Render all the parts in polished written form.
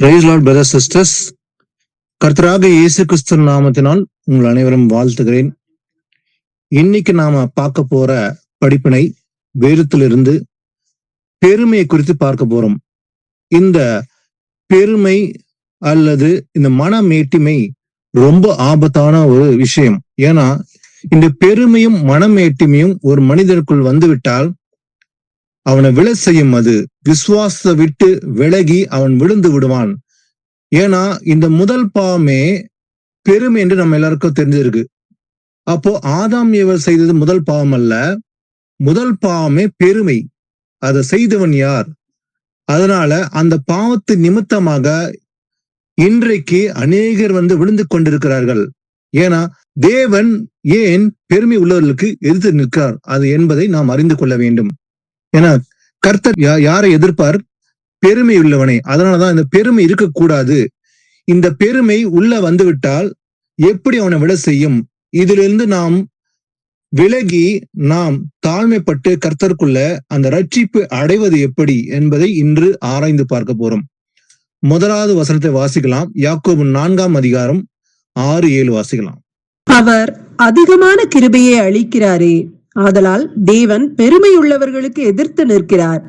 Price Lord brothers sisters, கர்த்தராக இயேசு கிறிஸ்து நாமத்தினால் உங்கள் அனைவரும் வாழ்த்துகிறேன். இன்னைக்கு நாம பார்க்க போற படிப்பினை வேதத்திலிருந்து பெருமையை குறித்து பார்க்க போறோம். இந்த பெருமை அல்லது இந்த மனமேட்டிமை ரொம்ப ஆபத்தான ஒரு விஷயம். ஏன்னா இந்த பெருமையும் மனமேட்டிமையும் ஒரு மனிதனுக்குள் வந்துவிட்டால் அவனை விழ செய்யும். அது விசுவாசத்தை விட்டு விலகி அவன் விழுந்து விடுவான். ஏன்னா இந்த முதல் பாவமே பெருமை என்று நம்ம எல்லாருக்கும் தெரிஞ்சிருக்கு. அப்போ ஆதாம் ஏவாள் செய்தது முதல் பாவம் அல்ல, முதல் பாவமே பெருமை. அதை செய்தவன் யார்? அதனால அந்த பாவத்து நிமித்தமாக இன்றைக்கு அநேகர் விழுந்து கொண்டிருக்கிறார்கள். ஏன்னா தேவன் ஏன் பெருமை உள்ளவர்களுக்கு எதிர்த்து நிற்கிறார் அது என்பதை நாம் அறிந்து கொள்ள வேண்டும். ஏன்னா கர்த்தர் யாரை எதிர்ப்பார்? பெருமை உள்ளவனை. அதனாலதான் இந்த பெருமை இருக்கக்கூடாது. இந்த பெருமை உள்ள வந்துவிட்டால் எப்படி அவனை விட செய்யும்? இதிலிருந்து நாம் விலகி நாம் தாழ்மைப்பட்டு கர்த்தருக்குள்ள அந்த ரட்சிப்பு அடைவது எப்படி என்பதை இன்று ஆராய்ந்து பார்க்க போறோம். முதலாவது வசனத்தை வாசிக்கலாம். யாக்கோபு 4ஆம் அதிகாரம் 6-7 வாசிக்கலாம். அவர் அதிகமான கிருபையை அளிக்கிறாரே, ஆதலால் தேவன் பெருமை உள்ளவர்களுக்கு எதிர்த்து நிற்கிறார்,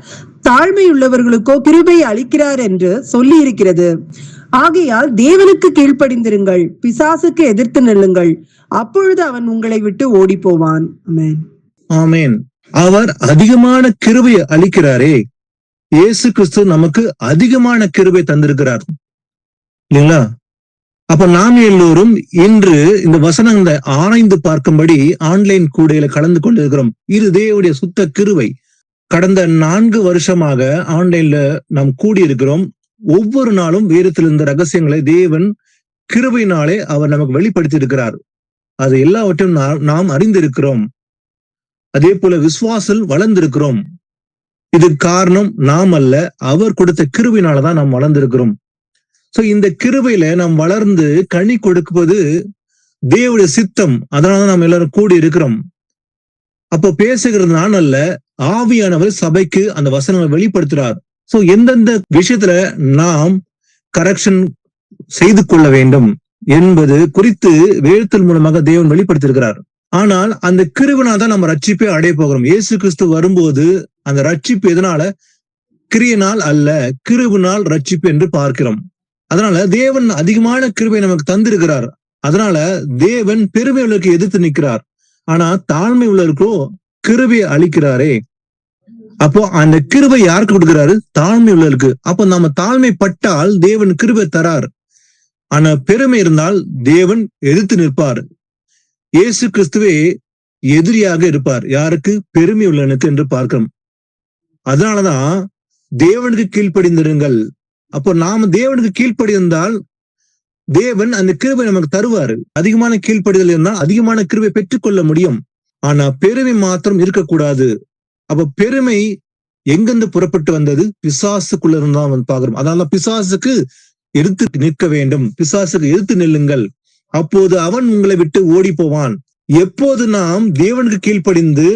தாழ்மை உள்ளவர்களுக்கோ கிருபை அளிக்கிறார் என்று சொல்லி இருக்கிறது. ஆகையால் தேவனுக்கு கீழ்ப்படிந்திருங்கள், பிசாசுக்கு எதிர்த்து நில்லுங்கள், அப்பொழுது அவன் உங்களை விட்டு ஓடி போவான். ஆமென். ஆமென். அவர் அதிகமான கிருபையை அளிக்கிறாரே. இயேசு கிறிஸ்து நமக்கு அதிகமான கிருபை தந்திருக்கிறார் இல்லைங்களா? அப்ப நாம் எல்லோரும் இன்று இந்த வசனங்களை ஆராய்ந்து பார்க்கும்படி ஆன்லைன் கூடையில கலந்து கொண்டிருக்கிறோம். இது தேவனுடைய சுத்த கிருபை. கடந்த 4 வருஷமாக ஆன்லைன்ல நாம் கூடியிருக்கிறோம். ஒவ்வொரு நாளும் வேதத்தில் இருந்த ரகசியங்களை தேவன் கிருபையினாலே அவர் நமக்கு வெளிப்படுத்தி இருக்கிறார். அது எல்லாவற்றையும் நாம் அறிந்திருக்கிறோம். அதே போல விசுவாசல் வளர்ந்திருக்கிறோம். இதுக்கு காரணம் நாம் அல்ல, அவர் கொடுத்த கிருபையினாலதான் நாம் வளர்ந்திருக்கிறோம். சோ இந்த கிருபையில நாம் வளர்ந்து கனி கொடுப்பது தேவனுடைய சித்தம். அதனால நாம் எல்லாரும் கூடி இருக்கிறோம். அப்போ பேசுகிறது நான் அல்ல, ஆவியானவர் சபைக்கு அந்த வசனங்களை வெளிப்படுத்துறார். சோ எந்தெந்த விஷயத்துல நாம் கரெக்ஷன் செய்து கொள்ள வேண்டும் என்பது குறித்து வேதத்தின் மூலமாக தேவன் வெளிப்படுத்தியிருக்கிறார். ஆனால் அந்த கிருபையினால் தான் நம்ம ரட்சிப்பை அடைய போகிறோம். இயேசு கிறிஸ்து வரும்போது அந்த ரட்சிப்பு எதனால? கிரியையினால் அல்ல, கிருபையினால் ரட்சிப்பு என்று பார்க்கிறோம். அதனால தேவன் அதிகமான கிருபை நமக்கு தந்திருக்கிறார். அதனால தேவன் பெருமை உள்ளவருக்கு எதிர்த்து நிற்கிறார். ஆனா தாழ்மை உள்ளவருக்கோ கிருபை அளிக்கிறாரே. அப்போ அந்த கிருபை யாருக்கு கொடுக்கிறாரு? தாழ்மை உள்ளவருக்கு. அப்போ நாம தாழ்மைப்பட்டால் தேவன் கிருபை தரார். ஆனா பெருமை இருந்தால் தேவன் எதிர்த்து நிற்பார். இயேசு கிறிஸ்துவே எதிரியாக இருப்பார். யாருக்கு? பெருமை உள்ளவனுக்கு என்று பார்க்கிறோம். அதனாலதான் தேவனுக்கு கீழ்ப்படிந்திருங்கள். அப்போ நாம தேவனுக்கு கீழ்ப்படிந்தால் தேவன் அந்த கிருபை நமக்கு தருவாரு. அதிகமான கீழ்ப்படிதல் இருந்தால் அதிகமான கிருபை பெற்றுக்கொள்ள முடியும். ஆனா பெருமை மாத்திரம் இருக்கக்கூடாது. அப்ப பெருமை எங்கிருந்து புறப்பட்டு வந்தது? பிசாசுக்குள்ள இருந்தான் பாக்குறோம். அதனால பிசாசுக்கு எதிர்த்து நிற்க வேண்டும். பிசாசுக்கு எதிர்த்து நில்லுங்கள், அப்போது அவன் உங்களை விட்டு ஓடி போவான். எப்போது நாம் தேவனுக்கு கீழ்ப்படிந்து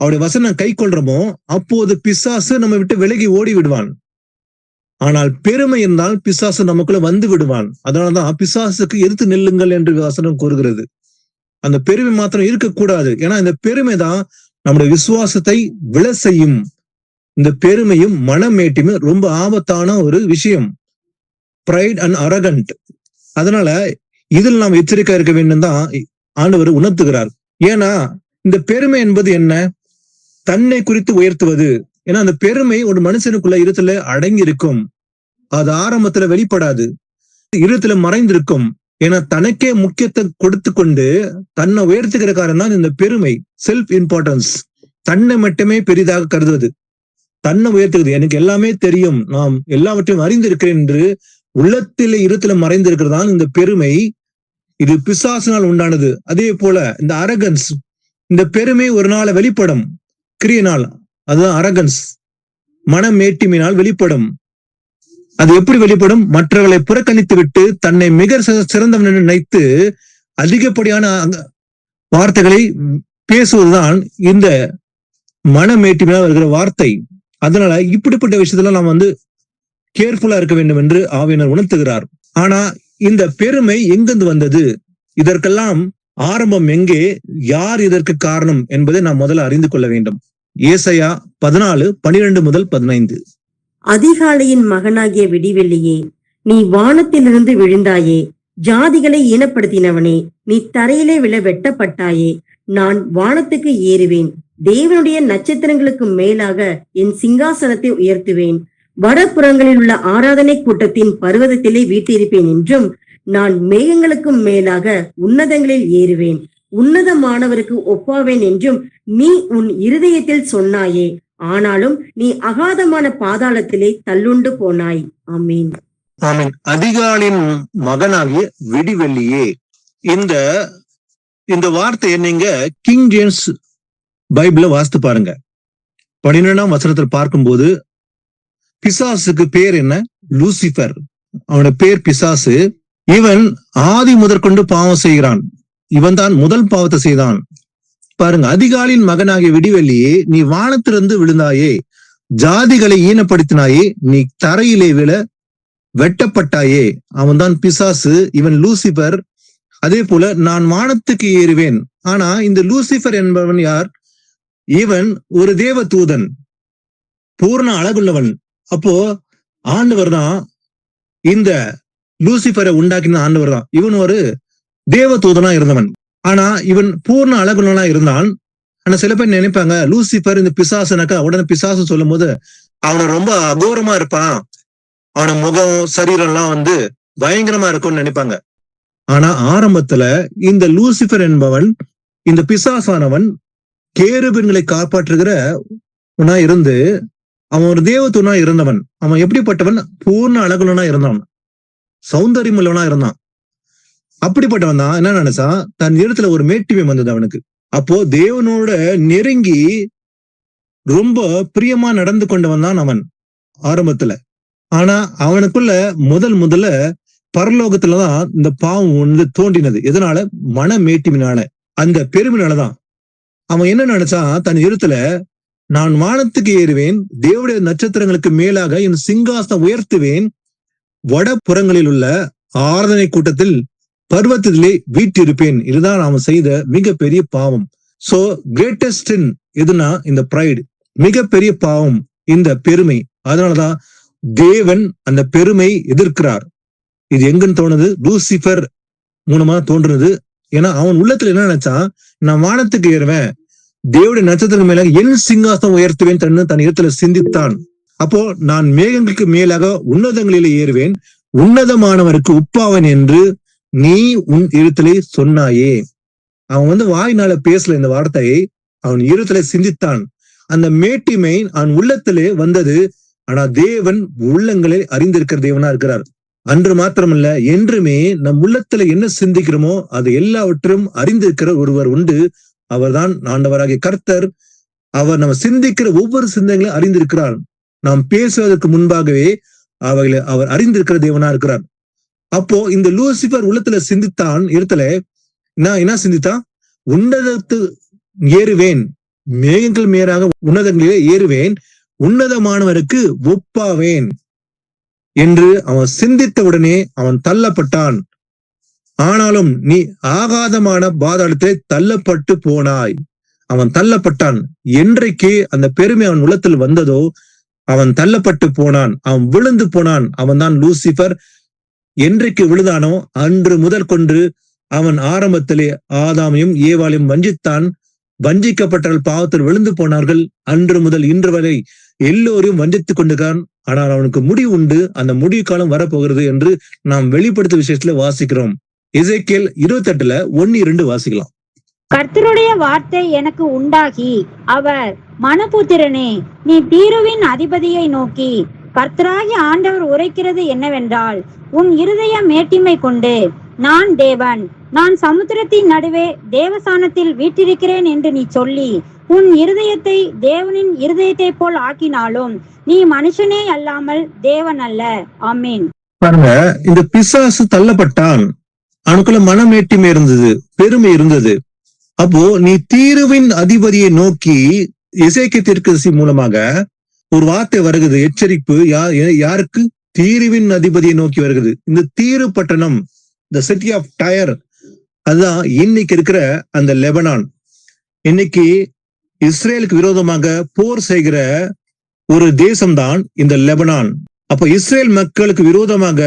அவருடைய வசனம் கை கொள்றோமோ அப்போது பிசாசு நம்ம விட்டு விலகி ஓடி விடுவான். ஆனால் பெருமை இருந்தால் பிசாசு நமக்குள்ள வந்து விடுவான். அதனாலதான் பிசாசுக்கு எதிர்த்து நில்லுங்கள் என்று வசனம் கூறுகிறது. அந்த பெருமை மாத்திரம் இருக்கக்கூடாது. ஏன்னா இந்த பெருமை தான் நம்முடைய விசுவாசத்தை விழ செய்யும். இந்த பெருமையும் மனமேட்டியுமே ரொம்ப ஆபத்தான ஒரு விஷயம். Pride and arrogant. அதனால இதில் நாம் எச்சரிக்கை இருக்க வேண்டும் தான் ஆண்டவர் உணர்த்துகிறார். ஏன்னா இந்த பெருமை என்பது என்ன? தன்னை குறித்து உயர்த்துவது. ஏன்னா அந்த பெருமை ஒரு மனுஷனுக்குள்ள இருத்துல அடங்கி இருக்கும். அது ஆரம்பத்துல வெளிப்படாது, இருத்துல மறைந்திருக்கும். ஏன்னா தனக்கே முக்கியத்தை கொடுத்து கொண்டு தன்னை உயர்த்துகிற காரணம் தான் இந்த பெருமை. Self importance. தன்னை மட்டுமே பெரிதாக கருதுவது, தன்னை உயர்த்துகிறது. எனக்கு எல்லாமே தெரியும், நாம் எல்லாவற்றையும் அறிந்திருக்கிறேன் என்று உள்ளத்திலே இருத்துல மறைந்திருக்கிறதான் இந்த பெருமை. இது பிசாசினால் உண்டானது. அதே போல இந்த அரகன்ஸ், இந்த பெருமை ஒரு நாள் வெளிப்படும் கிரியனால். அதுதான் அரகன்ஸ், மனமேட்டிமையினால் வெளிப்படும். அது எப்படி வெளிப்படும்? மற்றவர்களை புறக்கணித்து விட்டு தன்னை மிக சிறந்தவன் நினைத்து அதிகப்படியான வார்த்தைகளை பேசுவதுதான் இந்த மனமேட்டிமையால் வருகிற வார்த்தை. அதனால இப்படிப்பட்ட விஷயத்துல நாம் கேர்ஃபுல்லா இருக்க வேண்டும் என்று ஆவியானவர் உணர்த்துகிறார். ஆனா இந்த பெருமை எங்கிருந்து வந்தது, இதற்கெல்லாம் ஆரம்பம் எங்கே, யார் இதற்கு காரணம் என்பதை நாம் முதல்ல அறிந்து கொள்ள வேண்டும். ஏசாயா 14:12-15. அதிகாலையின் மகனாகிய விடிவெள்ளியே, நீ வானத்திலிருந்து விழுந்தாயே, ஜாதிகளை ஈனப்படுத்தினவனே, நீ தரையிலே விழ வெட்டப்பட்டாயே. நான் வானத்துக்கு ஏறுவேன், தேவனுடைய நட்சத்திரங்களுக்கு மேலாக என் சிங்காசனத்தை உயர்த்துவேன். வடபுறங்களில் உள்ள ஆராதனை கூட்டத்தின் பர்வதத்திலே வீட்டிருப்பேன் என்றும், நான் மேகங்களுக்கும் மேலாக உன்னதங்களில் ஏறுவேன், உன்னதமானவருக்கு ஒப்பாவேன் என்றும் நீ உன் இருதயத்தில் சொன்னாயே. ஆனாலும் நீ அகாதமான பாதாளத்திலே தள்ளுண்டு போனாய். ஆமீன். ஆமீன். அதிகாலின் மகனாகிய விடிவெள்ளியே, இந்த வார்த்தையை நீங்க கிங் ஜேம்ஸ் பைபிள வாசித்து பாருங்க. 12ஆம் வசனத்தில் பார்க்கும்போது பிசாசுக்கு பேர் என்ன? லூசிபர். அவனோட பேர் பிசாசு. இவன் ஆதி முதற்கொண்டு பாவம் செய்கிறான். இவன் தான் முதல் பாவத்தை செய்தான். பாருங்க, அதிகாலின் மகனாகிய விடிவெள்ளியே, நீ வானத்திலிருந்து விழுந்தாயே, ஜாதிகளை ஈனப்படுத்தினாயே, நீ தரையிலே விழ வெட்டப்பட்டாயே. அவன் தான் பிசாசு, இவன் லூசிபர். அதே போல நான் வானத்துக்கு ஏறுவேன். ஆனா இந்த லூசிபர் என்பவன் யார்? இவன் ஒரு தேவ தூதன், பூர்ண அழகுள்ளவன். அப்போ ஆண்டவர் தான் இந்த லூசிபரை உண்டாக்கின ஆண்டவர் தான். இவன் ஒரு தேவ தூதனா இருந்தவன். ஆனா இவன் பூர்ண அழகுள்ளவனா இருந்தான். ஆனா சில பேர் நினைப்பாங்க, லூசிபர் இந்த பிசாசுனாக்கா உடனே பிசாசு சொல்லும் போது அவனை ரொம்ப அகோரமா இருப்பான், அவன முகம் சரீரம் எல்லாம் பயங்கரமா இருக்கும்னு நினைப்பாங்க. ஆனா ஆரம்பத்துல இந்த லூசிபர் என்பவன், இந்த பிசாசானவன் கேருபீன்களை காப்பாற்றுகிறவனா இருந்து அவன் ஒரு தேவதூதனா இருந்தவன். அவன் எப்படிப்பட்டவன்? பூர்ண அழகுள்ளவனா இருந்தான், சௌந்தரியம் உள்ளவனா இருந்தான். அப்படிப்பட்டவன் தான் என்ன நினைச்சா, தன் இடத்துல ஒரு மேட்டிமை வந்தது அவனுக்கு. அப்போ தேவனோட நெருங்கி ரொம்ப பிரியமா நடந்து கொண்டவன் தான் அவன் ஆரம்பத்துல. ஆனா அவனுக்குள்ள முதல்ல பரலோகத்துலதான் இந்த பாவம் தோன்றினது. எதனால? மன மேட்டிமினால, அந்த பெருமினாலதான். அவன் என்ன நினைச்சான், தன் இடத்துல நான் வானத்துக்கு ஏறுவேன், தேவனுடைய நட்சத்திரங்களுக்கு மேலாக என் சிங்காசனம் உயர்த்துவேன், வடபுறங்களில் உள்ள ஆராதனை கூட்டத்தில் பர்வத்திலே வீட்டிருப்பேன். இதுதான் அவன் செய்த மிகப்பெரிய பாவம். சோ கிரேட்டஸ்ட் சின் எதுனா இந்த பிரைடு, மிகப்பெரிய பாவம் இந்த பெருமை. அதனாலதான் தேவன் அந்த பெருமை எதிர்க்கிறார். இது எங்கன்னு தோணுது? லூசிபர் மூலமா தோன்றுனது. ஏன்னா அவன் உள்ளத்துல என்ன நினைச்சான், நான் வானத்துக்கு ஏறுவேன், தேவனுடைய நட்சத்திரம் மேலாக என் சிங்காசனம் உயர்த்துவேன் தன் இடத்துல சிந்தித்தான். அப்போ நான் மேகங்களுக்கு மேலாக உன்னதங்களிலே ஏறுவேன், உன்னதமானவருக்கு உப்பாவன் என்று நீ உன் இருத்தலை சொன்னாயே. அவன் வாயினால பேசல இந்த வார்த்தையை, அவன் இருத்தலை சிந்தித்தான். அந்த மேட்டிமை அவன் உள்ளத்திலே வந்தது. ஆனா தேவன் உள்ளங்களை அறிந்திருக்கிற தேவனா இருக்கிறார். அன்று மாத்திரமல்ல, என்றுமே நம் உள்ளத்துல என்ன சிந்திக்கிறோமோ அது எல்லாவற்றும் அறிந்திருக்கிற ஒருவர் உண்டு. அவர்தான் ஆண்டவராகிய கர்த்தர். அவர் நம்ம சிந்திக்கிற ஒவ்வொரு சிந்தனைகளையும் அறிந்திருக்கிறார். நாம் பேசுவதற்கு முன்பாகவே அவைகளை அவர் அறிந்திருக்கிற தேவனா இருக்கிறார். அப்போ இந்த லூசிபர் உள்ளத்துல சிந்தித்தான், இடத்துல என்ன சிந்தித்தான்? உன்னதத்து ஏறுவேன், மேகங்கள் மேலாக உன்னதங்களிலே ஏறுவேன், உன்னதமானவருக்கு ஒப்பாவேன் என்று அவன் சிந்தித்த உடனே அவன் தள்ளப்பட்டான். ஆனாலும் நீ ஆகாதமான பாதாளத்தை தள்ளப்பட்டு போனாய். அவன் தள்ளப்பட்டான். என்றைக்கு அந்த பெருமை அவன் உள்ளத்தில் வந்ததோ அவன் தள்ளப்பட்டு போனான், அவன் விழுந்து போனான். அவன் தான் லூசிபர். என்றைக்கு விழுதானோ அன்று முதல் கொண்டு அவன் ஆரம்பத்திலே ஆதாமையும் ஏவாளையும் வஞ்சித்தான். வஞ்சிக்கப்பட்டால் பாவத்தில் விழுந்து போனார்கள். அன்று முதல் இன்று வரை எல்லோரையும் வஞ்சித்துக் கொண்டிருக்கான். ஆனால் அவனுக்கு முடிவு உண்டு, அந்த முடிவு காலம் வரப்போகிறது என்று நாம் வெளிப்படுத்த விஷயத்துல வாசிக்கிறோம். எசேக்கியேல் 28:1-2 வாசிக்கலாம். கர்த்தருடைய வார்த்தை எனக்கு உண்டாகி, அவர் மனுபுத்திரனே, நீ தீருவின் அதிபதியை நோக்கி, கர்த்தராகிய ஆண்டவர் உரைக்கிறது என்னவென்றால், உன் இருதய மேட்டிமை கொண்டு நான் தேவன், நான் சமுத்திரத்தின் நடுவே தேவசானத்தில் வீற்றிருக்கிறேன் என்று நீ சொல்லி உன் இருதயத்தை தேவனின் இருதயத்தை போல் ஆக்கினாலும் நீ மனுஷனே அல்லாமல் தேவன் அல்ல. ஆமீன். பாருங்க, இந்த பிசாசு தள்ளப்பட்டான். அவனுக்குள்ள மனமேட்டிமை இருந்தது, பெருமை இருந்தது. அப்போ நீ தீருவின் அதிபதியை நோக்கி, எசேக்கியேல் தீர்க்கதரிசி மூலமாக ஒரு வார்த்தை வருகிறது, எச்சரிப்பு. யாருக்கு? தீருவின் அதிபதியை நோக்கி வருகிறது. இந்த தீரு பட்டணம், த சிட்டி ஆஃப் டயர், அதுதான் இன்னைக்கு இருக்கிற அந்த லெபனான். இன்னைக்கு இஸ்ரேலுக்கு விரோதமாக போர் செய்கிற ஒரு தேசம்தான் இந்த லெபனான். அப்ப இஸ்ரேல் மக்களுக்கு விரோதமாக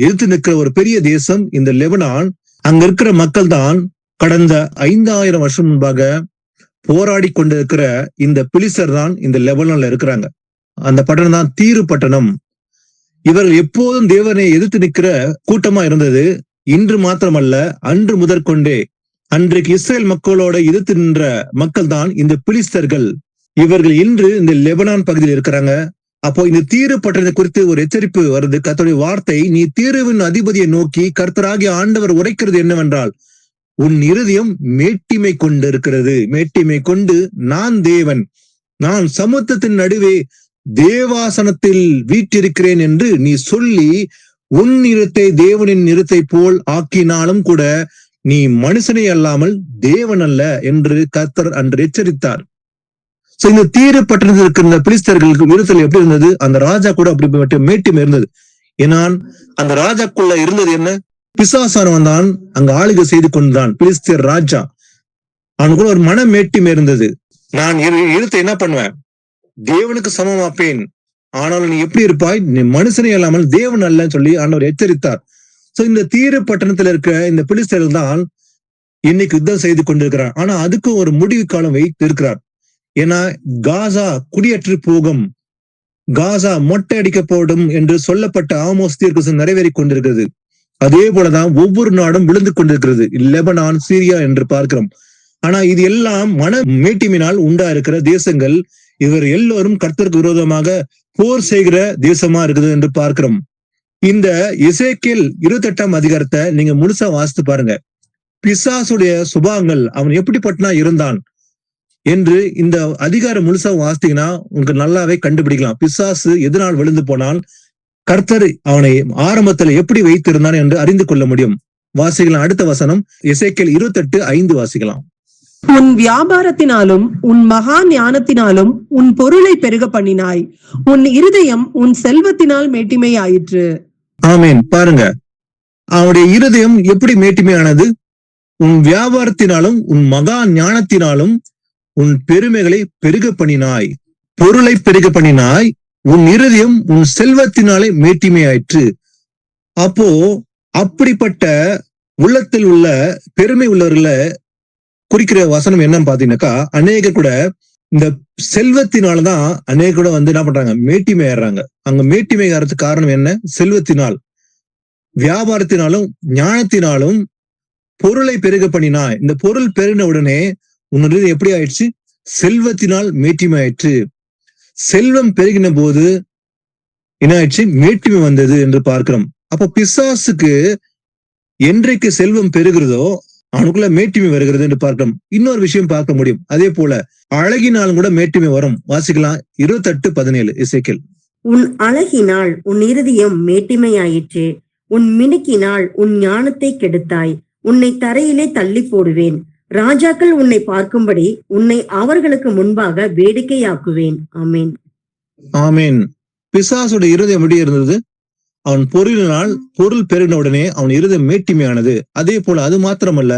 எதிர்த்து நிற்கிற ஒரு பெரிய தேசம் இந்த லெபனான். அங்க இருக்கிற மக்கள் தான் கடந்த 5000 வருஷம் முன்பாக போராடி கொண்டிருக்கிற இந்த பிலிஸ்தர் தான் இந்த லெபனான்ல இருக்கிறாங்க. அந்த பட்டணம் தான் தீரு பட்டணம். இவர்கள் எப்போதும் தேவனை எதிர்த்து நிற்கிற கூட்டமா இருந்தது. இன்று மாத்திரமல்ல, அன்று முதற்கொண்டே அன்றைக்கு இஸ்ரேல் மக்களோட எதிர்த்து நின்ற மக்கள் தான் இந்த பிலிஸ்தர்கள். இவர்கள் இன்று இந்த லெபனான் பகுதியில் இருக்கிறாங்க. அப்போ இந்த தீரு பட்டணத்தை குறித்து ஒரு எச்சரிப்பு வருது. கர்த்தருடைய வார்த்தை, நீ தீருவின் அதிபதியை நோக்கி கர்த்தராகிய ஆண்டவர் உரைக்கிறது என்னவென்றால், உன் இருதயம் மேட்டிமை கொண்டு இருக்கிறது. மேட்டிமை கொண்டு நான் தேவன், நான் சமுத்திரத்தின் நடுவே தேவாசனத்தில் வீற்றிருக்கிறேன் என்று நீ சொல்லி உன் நிறத்தை தேவனின் நிறத்தை போல் ஆக்கினாலும் கூட நீ மனுஷனை அல்லாமல் தேவன் அல்ல என்று கர்த்தர் அன்று எச்சரித்தார். சோ இந்த தீரு பட்டணத்தில் இருக்கிற பிலிஸ்தர்களுக்கு விருத்தல் எப்படி இருந்தது? அந்த ராஜா கூட அப்படி மேட்டிமை இருந்தது. ஏன்னா அந்த ராஜாக்குள்ள இருந்தது என்ன? பிசாசானவன் தான் அங்க ஆளுகை செய்து கொண்டுதான் பிலிஸ்தர் ராஜா. அவனுக்குள்ள ஒரு மன மேட்டிமை இருந்தது. நான் இருத்தை என்ன பண்ணுவேன்? தேவனுக்கு சமமாப்பேன், ஆனாலும் நீ எப்படி இருப்பாய்? நீ மனுஷனே அல்லாமல் தேவன் அல்லன்னு சொல்லி ஆண்டவர் எச்சரித்தார். சோ இந்த தீரு பட்டணத்துல இருக்க இந்த பிலிஸ்தர்கள் தான் இன்னைக்கு யுத்தம் செய்து கொண்டிருக்கிறார். ஆனா அதுக்கும் ஒரு முடிவு காலம் வைத்து இருக்கிறார். ஏன்னா காசா குடியேற்று போகும், காசா மொட்டை அடிக்கப்படும் என்று சொல்லப்பட்ட ஆமோஸ் தீர்க்கதரிசனம் நிறைவேறி கொண்டிருக்கிறது. அதே போலதான் ஒவ்வொரு நாடும் விழுந்து கொண்டிருக்கிறது, லெபனான், சீரியா என்று பார்க்கிறோம். ஆனா இது எல்லாம் மன மேட்டிமினால் உண்டா இருக்கிற தேசங்கள். இவர் எல்லோரும் கர்த்தருக்கு விரோதமாக போர் செய்கிற தேசமா இருக்குது என்று பார்க்கிறோம். இந்த எசேக்கியேல் 28ஆம் அதிகாரத்தை நீங்க முழுசா வாசித்து பாருங்க. பிசாசுடைய சுபாவங்கள், அவன் எப்படிப்பட்டனா இருந்தான் என்று இந்த அதிகாரம் முழுசா வாசித்தீங்கன்னா உங்களுக்கு நல்லாவே கண்டுபிடிக்கலாம். பிசாசு எதனால் விழுந்து போனால் கர்த்தர் அவனை ஆரம்பத்துல எப்படி வைத்திருந்தான் என்று அறிந்து கொள்ள முடியும். வாசிக்கலாம். அடுத்த வசனம் எசேக்கியேல் 28:5 வாசிக்கலாம். உன் வியாபாரத்தினாலும் உன் மகா ஞானத்தினாலும் உன் பொருளை பெருக பண்ணினாய், உன் இருதயம் உன் செல்வத்தினால் மேட்டிமை ஆயிற்று. ஆமேன். பாருங்க, அவனுடைய இருதயம் எப்படி மேட்டிமையானது? உன் வியாபாரத்தினாலும் உன் மகா ஞானத்தினாலும் உன் பெருமைகளை பெருக பண்ணினாய், பொருளை பெருக பண்ணினாய், உன் இருதயம் உன் செல்வத்தினாலே மேட்டிமையாயிற்று. அப்போ அப்படிப்பட்ட உள்ளத்தில் உள்ள பெருமை உள்ளவர்களை குறிக்கிற வசனம் என்னன்னு பாத்தீங்கன்னாக்கா, அநேகர் கூட இந்த செல்வத்தினாலதான் அநேகர் கூட என்ன பண்றாங்க? மேட்டிமை ஆயிடுறாங்க. அங்க மேட்டிமை ஆகிறதுக்கு காரணம் என்ன? செல்வத்தினால், வியாபாரத்தினாலும் ஞானத்தினாலும் பொருளை பெருக பண்ணினாய். இந்த பொருள் பெருகின உடனே உன்னுடைய எப்படி ஆயிடுச்சு? செல்வத்தினால் மேட்டிமை ஆயிற்று. செல்வம் பெருகின போது என்ன ஆயிடுச்சு? மேட்டிமை வந்தது என்று பார்க்கிறோம். அப்போ பிசாசுக்கு என்றைக்கு செல்வம் பெருகிறதோ அவனுக்குள்ள மேட்டிமை வருகிறது என்று பார்க்கிறோம். இன்னொரு விஷயம் பார்க்க முடியும். அதே போல அழகினாலும் கூட மேட்டிமை வரும். வாசிக்கலாம். 28:17 எசேக்கியேல். உன் அழகினால் உன் இருதயம் மேட்டிமையாயிற்று, உன் மினுக்கினால் உன் ஞானத்தை கெடுத்தாய், உன்னை தரையிலே தள்ளி போடுவேன், ராஜாக்கள் உன்னை பார்க்கும்படி உன்னை அவர்களுக்கு முன்பாக வேடிக்கையாக்குவேன். ஆமேன். ஆமேன். பிசாசுடைய இருதயம் எப்படி இருந்தது? அவன் பொருளினால் பொருள் பெருகின உடனே அவன் இருதயம் மேட்டிமையானது. அதே போல அது மாத்திரமல்ல,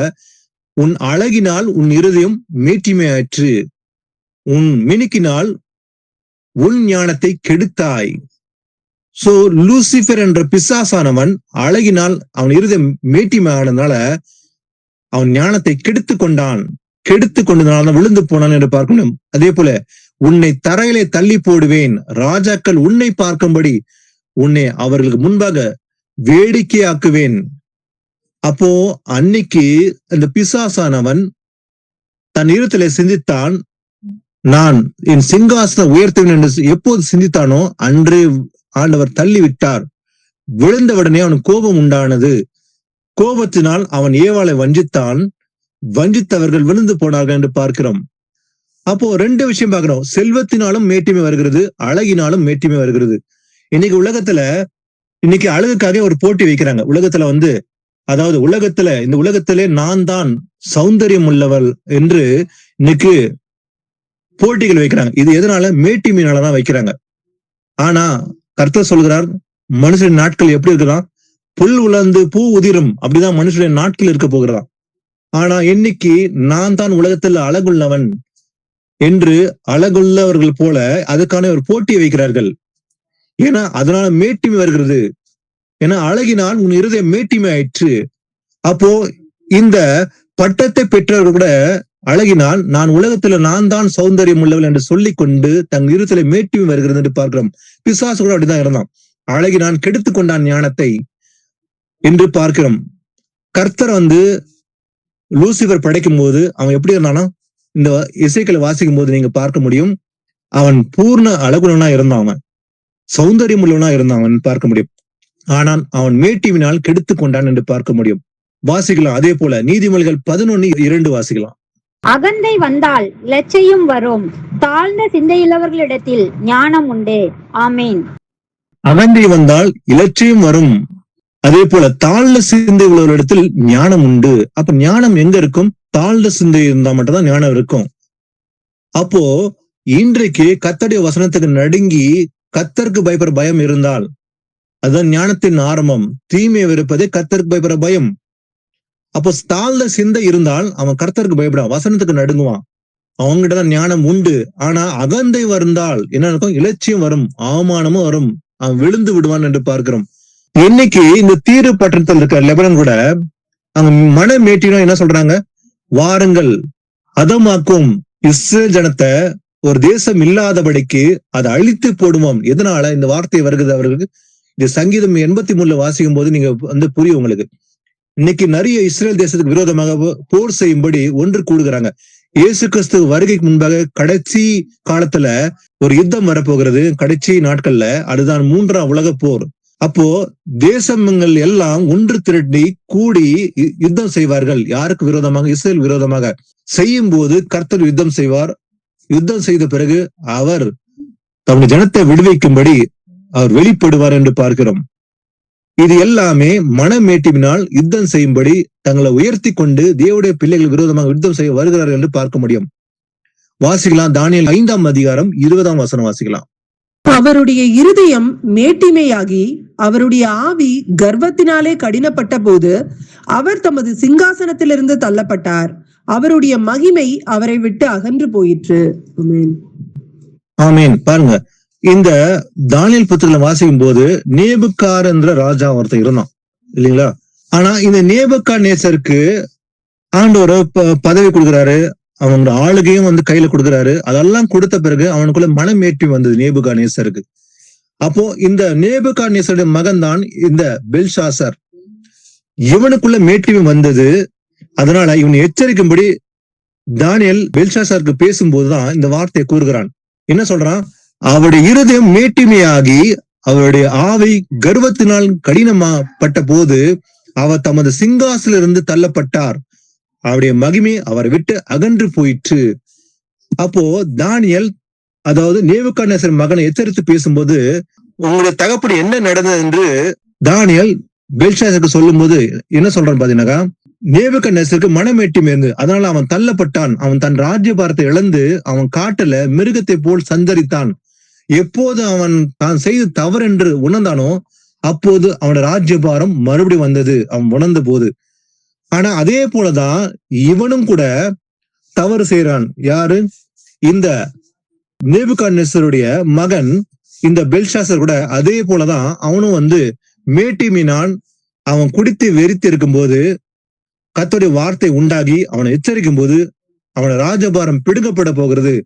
உன் அழகினால் உன் இருதயம் மேட்டிமையாயிற்று, உன் மினுக்கினால் உன் ஞானத்தை கெடுத்தாய். சோ லூசிபர் என்ற பிசாசானவன் அழகினால் அவன் இருதயம் மேட்டிமையானதுனால அவன் ஞானத்தை கெடுத்து கொண்டதுனால விழுந்து போனான் என்று பார்க்கணும். அதே போல உன்னை தரையிலே தள்ளி போடுவேன், ராஜாக்கள் உன்னை பார்க்கும்படி உன்னை அவர்களுக்கு முன்பாக வேடிக்கையாக்குவேன். அப்போ அன்னைக்கு அந்த பிசாசானவன் தன் இருதயத்திலே சிந்தித்தான், நான் என் சிங்காசனம் உயர்த்துவேன் என்று எப்போது சிந்தித்தானோ அன்றே ஆண்டவர் தள்ளி விட்டார். விழுந்தவுடனே அவனுக்கு கோபம் உண்டானது. கோபத்தினால் அவன் ஏவாளை வஞ்சித்தான். வஞ்சித்தவர்கள் விழுந்து போனார்கள் என்று பார்க்கிறோம். அப்போ 2 விஷயம் பார்க்கிறோம். செல்வத்தினாலும் மேட்டிமை வருகிறது, அழகினாலும் மேட்டிமை வருகிறது. இன்னைக்கு உலகத்துல அழகுக்காக ஒரு போட்டி வைக்கிறாங்க. உலகத்துல அதாவது இந்த உலகத்திலே நான் தான் சௌந்தரியம் உள்ளவள் என்று இன்னைக்கு போட்டிகள் வைக்கிறாங்க. இது எதனால? மேட்டிமையினாலதான் வைக்கிறாங்க. ஆனா கர்த்தர் சொல்கிறார், மனுஷன் நாட்கள் எப்படி இருக்கிறான்? புல் உலர்ந்து பூ உதிரும், அப்படிதான் மனுஷனுடைய நாட்கள் இருக்க போகிறதா. ஆனா இன்னைக்கு நான் தான் உலகத்தில் அழகுள்ளவன் என்று அழகுள்ளவர்கள் போல அதுக்கான ஒரு போட்டியை வைக்கிறார்கள். ஏன்னா அதனால மேட்டிமை வருகிறது. ஏன்னா அழகினால் உன் இருதயம் மேட்டிமை ஆயிற்று. அப்போ இந்த பட்டத்தை பெற்றவர்கள் கூட அழகினால் நான் உலகத்துல நான் தான் சௌந்தரியம் உள்ளவள் என்று சொல்லிக் கொண்டு தன் இருதயத்திலே மேட்டிமை வருகிறது என்று பார்க்கிறோம். பிசாசு கூட அப்படிதான் இருந்தான். அழகினான் கெடுத்து கொண்டான் ஞானத்தை என்று பார்க்கிறோம். கர்த்தர் லூசிபர் படைக்கும் போது அவன் எப்படி இருந்தானா, இந்த இசைக்களை வாசிக்கும் போது நீங்க பார்க்க முடியும், அவன் பூர்ண அழகுள்ளவனா இருந்தான், அவன் சௌந்தரியம் உள்ளவனா இருந்தான் அவன் பார்க்க முடியும். ஆனால் அவன் மேட்டிவினால் கெடுத்து கொண்டான் என்று பார்க்க முடியும். வாசிக்கலாம். அதே போல நீதிமொழிகள் 11:2 வாசிக்கலாம். அகந்தை வந்தால் இலச்சையும் வரும், தாழ்ந்த சிந்தையுள்ளவர்களிடத்தில் ஞானம் உண்டு. ஆமேன். அகந்தை வந்தால் இலச்சையும் வரும், அதே போல தாழ்ந்த சிந்தை உள்ளவர்களிடத்தில் ஞானம் உண்டு. அப்ப ஞானம் எங்க இருக்கும்? தாழ்ந்த சிந்தை இருந்தா மட்டும்தான் ஞானம் இருக்கும். அப்போ இன்றைக்கு கர்த்தருடைய வசனத்துக்கு நடுங்கி கர்த்தருக்கு பயப்படுற பயம் இருந்தால் அதுதான் ஞானத்தின் ஆரம்பம். தீமையை வெறுப்பதே கர்த்தருக்கு பயப்படுற பயம். அப்போ தாழ்ந்த சிந்தை இருந்தால் அவன் கர்த்தருக்கு பயப்படான், வசனத்துக்கு நடுங்குவான், அவங்ககிட்டதான் ஞானம் உண்டு. ஆனா அகந்தை வந்தால் என்ன இருக்கும்? இலட்சியம் வரும், அவமானமும் வரும், அவன் விழுந்து விடுவான் என்று பார்க்கிறோம். இன்னைக்கு இந்த தீரு பட்டணத்தில் இருக்க லெபனான் கூட அவங்க மன மேட்டினா என்ன சொல்றாங்க? வாருங்கள் அதமாக்கும் இஸ்ரேல் ஜனத்தை ஒரு தேசம் இல்லாதபடிக்கு அதை அழித்து போடுவோம். எதனால இந்த வார்த்தை வருகிறது அவர்களுக்கு? இந்த சங்கீதம் 83 வாசிக்கும் போது நீங்க புரியும் உங்களுக்கு. இன்னைக்கு நிறைய இஸ்ரேல் தேசத்துக்கு விரோதமாக போர் செய்யும்படி ஒன்று கூடுகிறாங்க. இயேசு கிறிஸ்து வருகைக்கு முன்பாக கடைசி காலத்துல ஒரு யுத்தம் வரப்போகிறது. கடைசி நாட்கள்ல அதுதான் 3ஆம் உலக போர். அப்போ தேசங்கள் எல்லாம் ஒன்று திரட்டி கூடி யுத்தம் செய்வார்கள். யாருக்கு விரோதமாக? இஸ்ரேல் விரோதமாக செய்யும் போது கர்த்தர் யுத்தம் செய்வார். யுத்தம் செய்த பிறகு அவர் தம்முடைய ஜனத்தை விடுவிக்கும்படி அவர் வெளிப்படுவார் என்று பார்க்கிறோம். இது எல்லாமே மனமேட்டினால் யுத்தம் செய்யும்படி தங்களை உயர்த்தி கொண்டு தேவனுடைய பிள்ளைகள் விரோதமாக யுத்தம் செய்ய வருகிறார்கள் என்று பார்க்க முடியும். வாசிக்கலாம். தானியேல் 5ஆம் அதிகாரம் 20ஆம் வசனம் வாசிக்கலாம். அவருடைய இருதயம் மேட்டிமையாகி அவருடைய ஆவி கர்வத்தினாலே கடினப்பட்ட போது அவர் தமது சிங்காசனத்திலிருந்து தள்ளப்பட்டார். அவருடைய மகிமை அவரை விட்டு அகன்று போயிற்று. ஆமென். ஆமென். பாருங்க, இந்த தானியேல் புத்தகத்துல வாசிக்கும் போது நேபுகார் என்ற ராஜா ஒருத்தன் இருந்தான் இல்லைங்களா? ஆனா இந்த நேபுகாத்நேசருக்கு ஆண்டவர் பதவி கொடுக்குறாரு, அவங்க ஆளுகையும் கையில கொடுக்குறாரு. அதெல்லாம் கொடுத்த பிறகு அவனுக்குள்ள மனமேட்டி வந்தது நேபுகாத்நேசருக்கு. அப்போ இந்த நேபுகாத்நேசருடைய மகன் தான் இந்த பெல்ஷாசர். இவனுக்குள்ள மேட்டிமை வந்தது. அதனால இவனை எச்சரிக்கும்படி தானியேல் பெல்ஷாசருக்கு பேசும்போதுதான் இந்த வார்த்தையை கூறுகிறான். என்ன சொல்றான்? அவருடைய இருதயம் மேட்டிமையாகி அவருடைய ஆவை கர்வத்தினால் கடினமாப்பட்ட போது அவர் தமது சிங்காசனிலிருந்து தள்ளப்பட்டார். அவருடைய மகிமை அவரை விட்டு அகன்று போயிற்று. அப்போ தானியேல், அதாவது நேபுகாத்நேசர் மகனை எச்சரித்து பேசும்போது உங்களுடைய தகப்படி என்ன நடந்தது என்று தானியேல் பெல்ஷாசருக்கு சொல்லும் போது என்ன சொல்றான் பாத்தீங்கன்னா, நேபுகாத்நேசருக்கு மனமேட்டிமை இருந்து அதனால அவன் தள்ளப்பட்டான். அவன் தன் ராஜ்யபாரத்தை இழந்து அவன் காட்டுல மிருகத்தை போல் சந்தரித்தான். எப்போது அவன் தான் செய்து தவறு என்று உணர்ந்தானோ அப்போது அவனோட ராஜ்யபாரம் மறுபடியும் வந்தது, அவன் உணர்ந்த போது. ஆனா அதே போலதான் இவனும் கூட தவறு செய்யறான். யாரு? இந்த நேபுகாத்நேசருடைய மகன் இந்த பெல்ஷாசர் கூட அதே போலதான் அவனும் மேட்டிமையினால் அவன் குடித்து வெறித்து இருக்கும் போது கர்த்தருடைய வார்த்தை உண்டாகி அவனை எச்சரிக்கும் போது அவன ராஜபாரம் பிடுங்கப்பட போகிறது.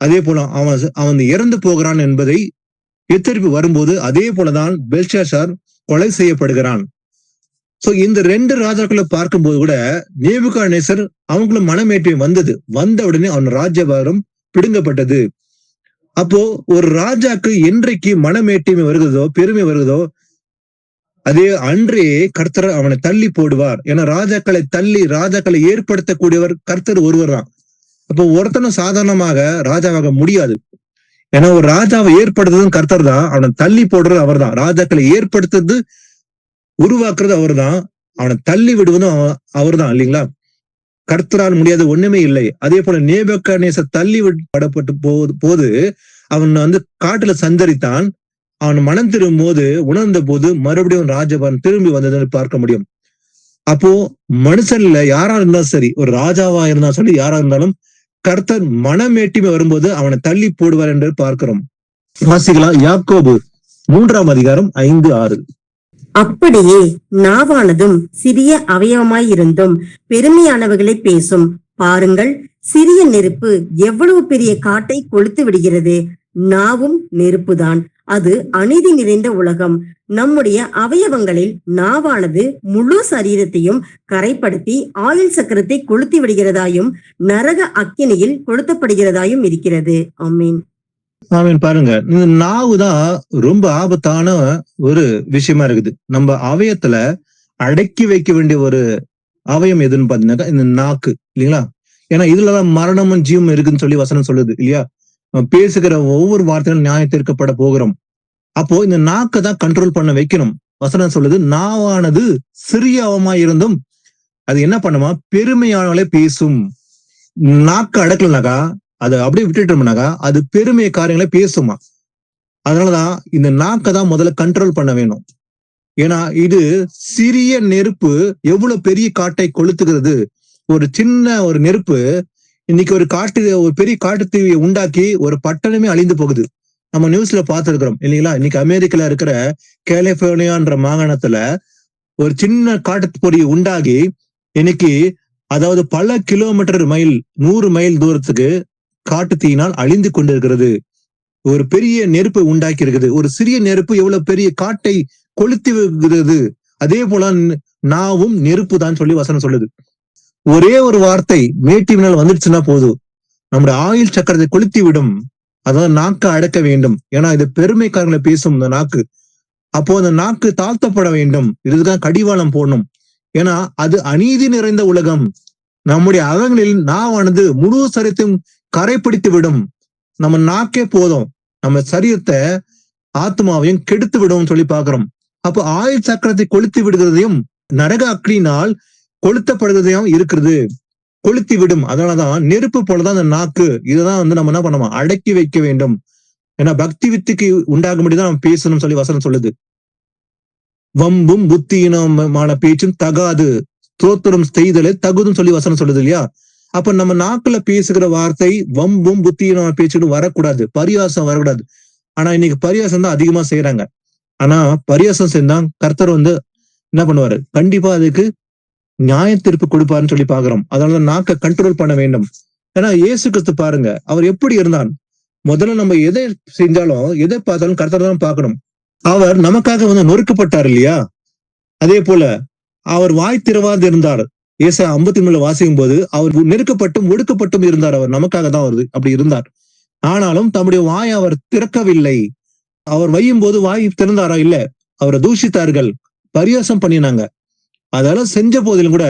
அதே போல அவன் இறந்து போகிறான் என்பதை எச்சரிப்பு வரும்போது அதே போலதான் பெல்ஷாசர் கொலை செய்யப்படுகிறான். சோ இந்த 2 ராஜாக்களை பார்க்கும்போது கூட நேபுகாத்நேசர் அவங்களுக்குள்ள மனமேட்டிமை வந்தது. வந்த உடனே அவன் ராஜ்யபாரம் பிடுங்கப்பட்டது. அப்போ ஒரு ராஜாக்கு என்றைக்கு மனமேட்டிமை வருகிறதோ, பெருமை வருகிறதோ, அதே அன்றே கர்த்தர் அவனை தள்ளி போடுவார். ஏன்னா ராஜாக்களை ஏற்படுத்தக்கூடியவர் கர்த்தர் ஒருவர் தான். அப்போ ஒருத்தனும் சாதாரணமாக ராஜாவாக முடியாது. ஏன்னா ஒரு ராஜாவை ஏற்படுத்துறதும் கர்த்தர் தான், அவனை தள்ளி போடுறது அவர் தான். ராஜாக்களை ஏற்படுத்துறது உருவாக்குறது அவர் தான், அவனை தள்ளி விடுவதும் அவர் தான் இல்லைங்களா? கர்த்தரால் முடியாத ஒண்ணுமே இல்லை. அதே போல நேபுகாத்நேசர் தள்ளி விடப்பட்டு போது அவன் காட்டுல சஞ்சரித்தான். அவன் மனம் திரும்பும் போது உணர்ந்த போது மறுபடியும் ராஜபவன் திரும்பி வந்ததுன்னு பார்க்க முடியும். அப்போ மனுஷன்ல யாரா இருந்தாலும் சரி, ஒரு ராஜாவா இருந்தாலும் சரி, யாரா இருந்தாலும் கர்த்தர் மனமேட்டிமை வரும்போது அவனை தள்ளி போடுவார் என்று பார்க்கிறோம். வாசிக்கலாம் யாக்கோபு 3ஆம் அதிகாரம் 5-6. அப்படியே நாவானதும் சிறிய அவயவமாயிருந்தும் பெருமையானவர்களை பேசும். பாருங்கள், சிறிய நெருப்பு எவ்வளவு பெரிய காட்டை கொளுத்து விடுகிறது. நாவும் நெருப்புதான். அது அநீதி நிறைந்த உலகம். நம்முடைய அவயவங்களில் நாவானது முழு சரீரத்தையும் கரைப்படுத்தி ஆயுள் சக்கரத்தை கொளுத்தி விடுகிறதாயும் நரக அக்கினியில் கொளுத்தப்படுகிறதாயும் இருக்கிறது. ஆமீன். ஆமீன். பாருங்க, இந்த நாவு தான் ரொம்ப ஆபத்தான ஒரு விஷயமா இருக்குது. நம்ம அவயத்துல அடக்கி வைக்க வேண்டிய ஒரு அவயம் எதுன்னு பாத்தீங்கன்னாக்கா இந்த நாக்கு, இல்லைங்களா? ஏன்னா இதுலதான் மரணமும் ஜீவம் இருக்குன்னு சொல்லி வசனம் சொல்லுது, இல்லையா? பேசுகிற ஒவ்வொரு வார்த்தையும் நியாயம் தீர்க்கப்பட போகிறோம். அப்போ இந்த நாக்கை தான் கண்ட்ரோல் பண்ண வைக்கணும். வசனம் சொல்லுது, நாவானது சிறிய அவமாய் இருந்தும் அது என்ன பண்ணுமா, பெருமையானவளே பேசும். நாக்கு அடக்கலனாக்கா, அதை அப்படியே விட்டுட்டோம்னாக்கா அது பெருமை காரியங்களை பேசுமா. அதனாலதான் இந்த நாக்கை தான் முதல்ல கண்ட்ரோல் பண்ண வேணும். ஏன்னா இது சிறிய நெருப்பு எவ்வளவு பெரிய காட்டை கொளுத்துகிறது. ஒரு சின்ன ஒரு நெருப்பு இன்னைக்கு ஒரு பெரிய காட்டு தீவியை உண்டாக்கி ஒரு பட்டணமே அழிந்து போகுது. நம்ம நியூஸ்ல பார்த்திருக்கிறோம், இல்லைங்களா? இன்னைக்கு அமெரிக்கால இருக்கிற கலிபோர்னியான்ற மாகாணத்துல ஒரு சின்ன காட்டு பொறியை உண்டாகி இன்னைக்கு அதாவது பல கிலோமீட்டர் மைல் 100 மைல் தூரத்துக்கு காட்டு தீயினால் அழிந்து கொண்டிருக்கிறது. ஒரு பெரிய நெருப்பு உண்டாக்கி இருக்குது. ஒரு சிறிய நெருப்பு எவ்வளவு பெரிய காட்டை கொளுத்தி வைக்கிறது. அதே போல நாவும் நெருப்பு தான் சொல்லி வசனம் சொல்லுது. ஒரே ஒரு வார்த்தை மேட்டினால் வந்துடுச்சுன்னா போதும், நம்முடைய ஆயுள் சக்கரத்தை கொளுத்தி விடும். அதாவது நாக்கை அடக்க வேண்டும். ஏன்னா இது பெருமைக்காரங்களை பேசும் இந்த நாக்கு. அப்போ அந்த நாக்கு தாழ்த்தப்பட வேண்டும். இதுதான் கடிவாளம் போடணும். ஏன்னா அது அநீதி நிறைந்த உலகம். நம்முடைய அகங்களில் நாவானது முழு சரீரத்தையும் கரைப்பிடித்து விடும். நம்ம நாக்கே போதும் நம்ம சரீரத்தை ஆத்மாவையும் கெடுத்து விடும் சொல்லி பாக்குறோம். அப்போ ஆயுள் சக்கரத்தை கொளுத்தி விடுகிறதையும் நரக அக்னியினால் கொளுத்தப்படுகிறதையும் இருக்கிறது, கொளுத்தி விடும். அதனாலதான் நெருப்பு போலதான் அந்த நாக்கு. இதுதான் நம்ம என்ன பண்ணோமா, அடக்கி வைக்க வேண்டும். ஏன்னா பக்தி வித்துக்கு உண்டாகும்படிதான் நம்ம பேசணும் சொல்லி வசனம் சொல்லுது. வம்பும் புத்தியினமான பேச்சும் தகாது, ஸ்தோத்திரம் செய்தலே தகுதுன்னு சொல்லி வசனம் சொல்லுது, இல்லையா? அப்ப நம்ம நாக்குல பேசுகிற வார்த்தை வம்பும் புத்தியினமான பேச்சுன்னு வரக்கூடாது, பரியாசம் வரக்கூடாது. ஆனா இன்னைக்கு பரியாசம் தான் அதிகமா செய்யறாங்க. ஆனா பரியாசம் செஞ்சா கர்த்தர் என்ன பண்ணுவாரு, கண்டிப்பா அதுக்கு நியாய தீர்ப்பு கொடுப்பாருன்னு சொல்லி பாக்குறோம். அதனால நாக்கை கண்ட்ரோல் பண்ண வேண்டும். ஏன்னா இயேசு கிறிஸ்து பாருங்க, அவர் எப்படி இருந்தான். முதல்ல நம்ம எதை செஞ்சாலும் எதை பார்த்தாலும் கர்த்தர் தான் பார்க்கணும். அவர் நமக்காக நொறுக்கப்பட்டார், இல்லையா? அதே போல அவர் வாய் திறவாது இருந்தார். ஏசாயா 53 வாசிக்கும் போது அவர் நெருக்கப்பட்டும் ஒடுக்கப்பட்டும் இருந்தார். அவர் நமக்காக தான் வருது அப்படி இருந்தார். ஆனாலும் தம்முடைய வாய் அவர் திறக்கவில்லை. அவர் வையும் போது வாய் திறந்தாரா? இல்ல. அவரை தூஷித்தார்கள், பரியாசம் பண்ணினாங்க. அதெல்லாம் செஞ்ச போதிலும் கூட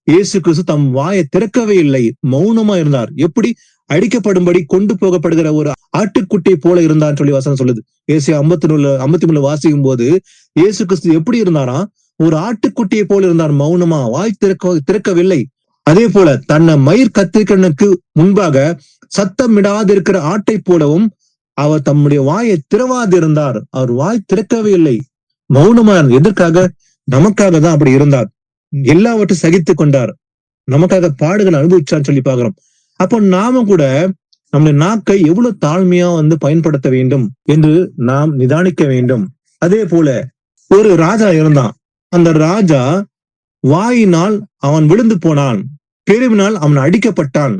இயேசு கிறிஸ்து தம் வாயை திறக்கவே இல்லை, மௌனமா இருந்தார். எப்படி அடிக்கப்படும்படி கொண்டு போகப்படுகிற ஒரு ஆட்டுக்குட்டியை போல இருந்தான்னு சொல்லி வசனம் சொல்லுது. ஏசாயா 53 வாசிக்கும் போது இயேசு கிறிஸ்து எப்படி இருந்தாரா? ஒரு ஆட்டுக்குட்டியை போல இருந்தார், மௌனமா, வாய் திறக்கவில்லை. அதே போல தன்னை மயிர் கத்திரிக்கனுக்கு முன்பாக சத்தமிடாதிருக்கிற ஆட்டை போலவும் அவர் தம்முடைய வாயை திறவாதிருந்தார். அவர் வாய் திறக்கவே இல்லை, மௌனமா. எதற்காக? நமக்காக தான் அப்படி இருந்தார். எல்லாவற்றையும் சகித்து கொண்டார், நமக்காக பாடுகள் அனுபவிச்சான்னு சொல்லி பாக்குறோம். அப்போ நாம கூட நம்முடைய நாக்கை எவ்வளவு தாழ்மையா பயன்படுத்த வேண்டும் என்று நாம் நிதானிக்க வேண்டும். அதே போல ஒரு ராஜா இருந்தான். அந்த ராஜா வாயினால் அவன் விழுந்து போனான், பெருவினால் அவன் அடிக்கப்பட்டான்.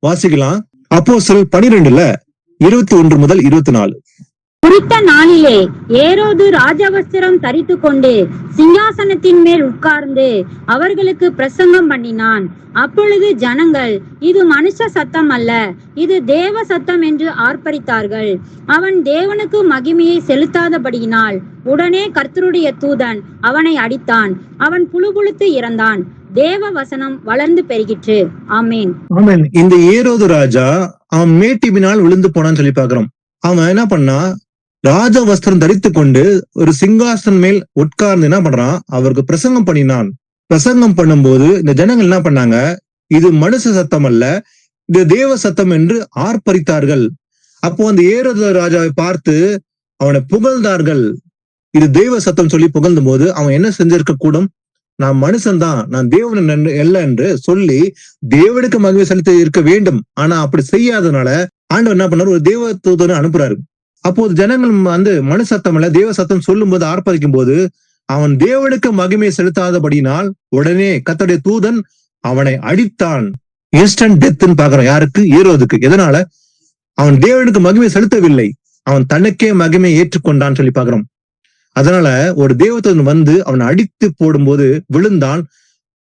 வாசிக்கலாம் அப்போஸ்தலர் 12:21 முதல் 24. குறித்த நாளிலே ஏரோது ராஜவஸ்திரம் தரித்து கொண்டு சிங்காசனத்தின் மேல் உட்கார்ந்து அவர்களுக்கு பிரசங்கம் பண்ணினான். அப்பொழுது ஜனங்கள், இது மனுஷ சத்தம் அல்ல, இது தேவ சத்தம் என்று ஆர்ப்பரித்தார்கள். அவன் தேவனுக்கு மகிமையை செலுத்தாதபடியினால் உடனே கர்த்தருடைய தூதன் அவனை அடித்தான். அவன் புழுபுழுத்து இறந்தான். தேவ வசனம் வளர்ந்து பெருகிற்று. ஆமேன். ஆமேன். இந்த ஏரோது ராஜா அவன் மேட்டிபினால் விழுந்து போனான்னு சொல்லி பாக்குறோம். அவன் என்ன பண்ணா, ராஜ வஸ்திரம் தரித்து கொண்டு ஒரு சிங்காசனம் மேல் உட்கார்ந்து என்ன பண்றான், அவருக்கு பிரசங்கம் பண்ணினான். பிரசங்கம் பண்ணும்போது இந்த ஜனங்கள் என்ன பண்ணாங்க, இது மனுஷ சத்தம் அல்ல, இது தேவ சத்தம் என்று ஆர்ப்பரித்தார்கள். அப்போ அந்த ஏரோது ராஜாவை பார்த்து அவனை புகழ்ந்தார்கள். இது தெய்வ சத்தம் சொல்லி புகழ்ந்தும் போது அவன் என்ன செஞ்சிருக்க கூடும்? நான் மனுஷன்தான், நான் தேவன் அல்ல என்று சொல்லி தேவனுக்கு மகிமை செலுத்த இருக்க வேண்டும். ஆனா அப்படி செய்யாதனால ஆண்டவர் என்ன பண்ணாரு? ஒரு தேவ தூதனை அனுப்புறாரு. அப்போது ஜனங்கள் மனு சத்தம் இல்ல தேவ சத்தம் சொல்லும் போது ஆர்ப்பரிக்கும் போது அவன் தேவனுக்கு மகிமை செலுத்தாதபடினால் உடனே கர்த்தருடைய தூதன் அவனை அடித்தான். இன்ஸ்டன்ட் டெத்ன்னு பாக்குறோம். யாருக்கு? ஏரோதுக்கு. எதனால? அவன் தேவனுக்கு மகிமை செலுத்தவில்லை, அவன் தனக்கே மகிமை ஏற்றுக்கொண்டான்னு சொல்லி பாக்குறோம். அதனால ஒரு தேவதூதன் வந்து அவனை அடித்து போடும்போது விழுந்தான்.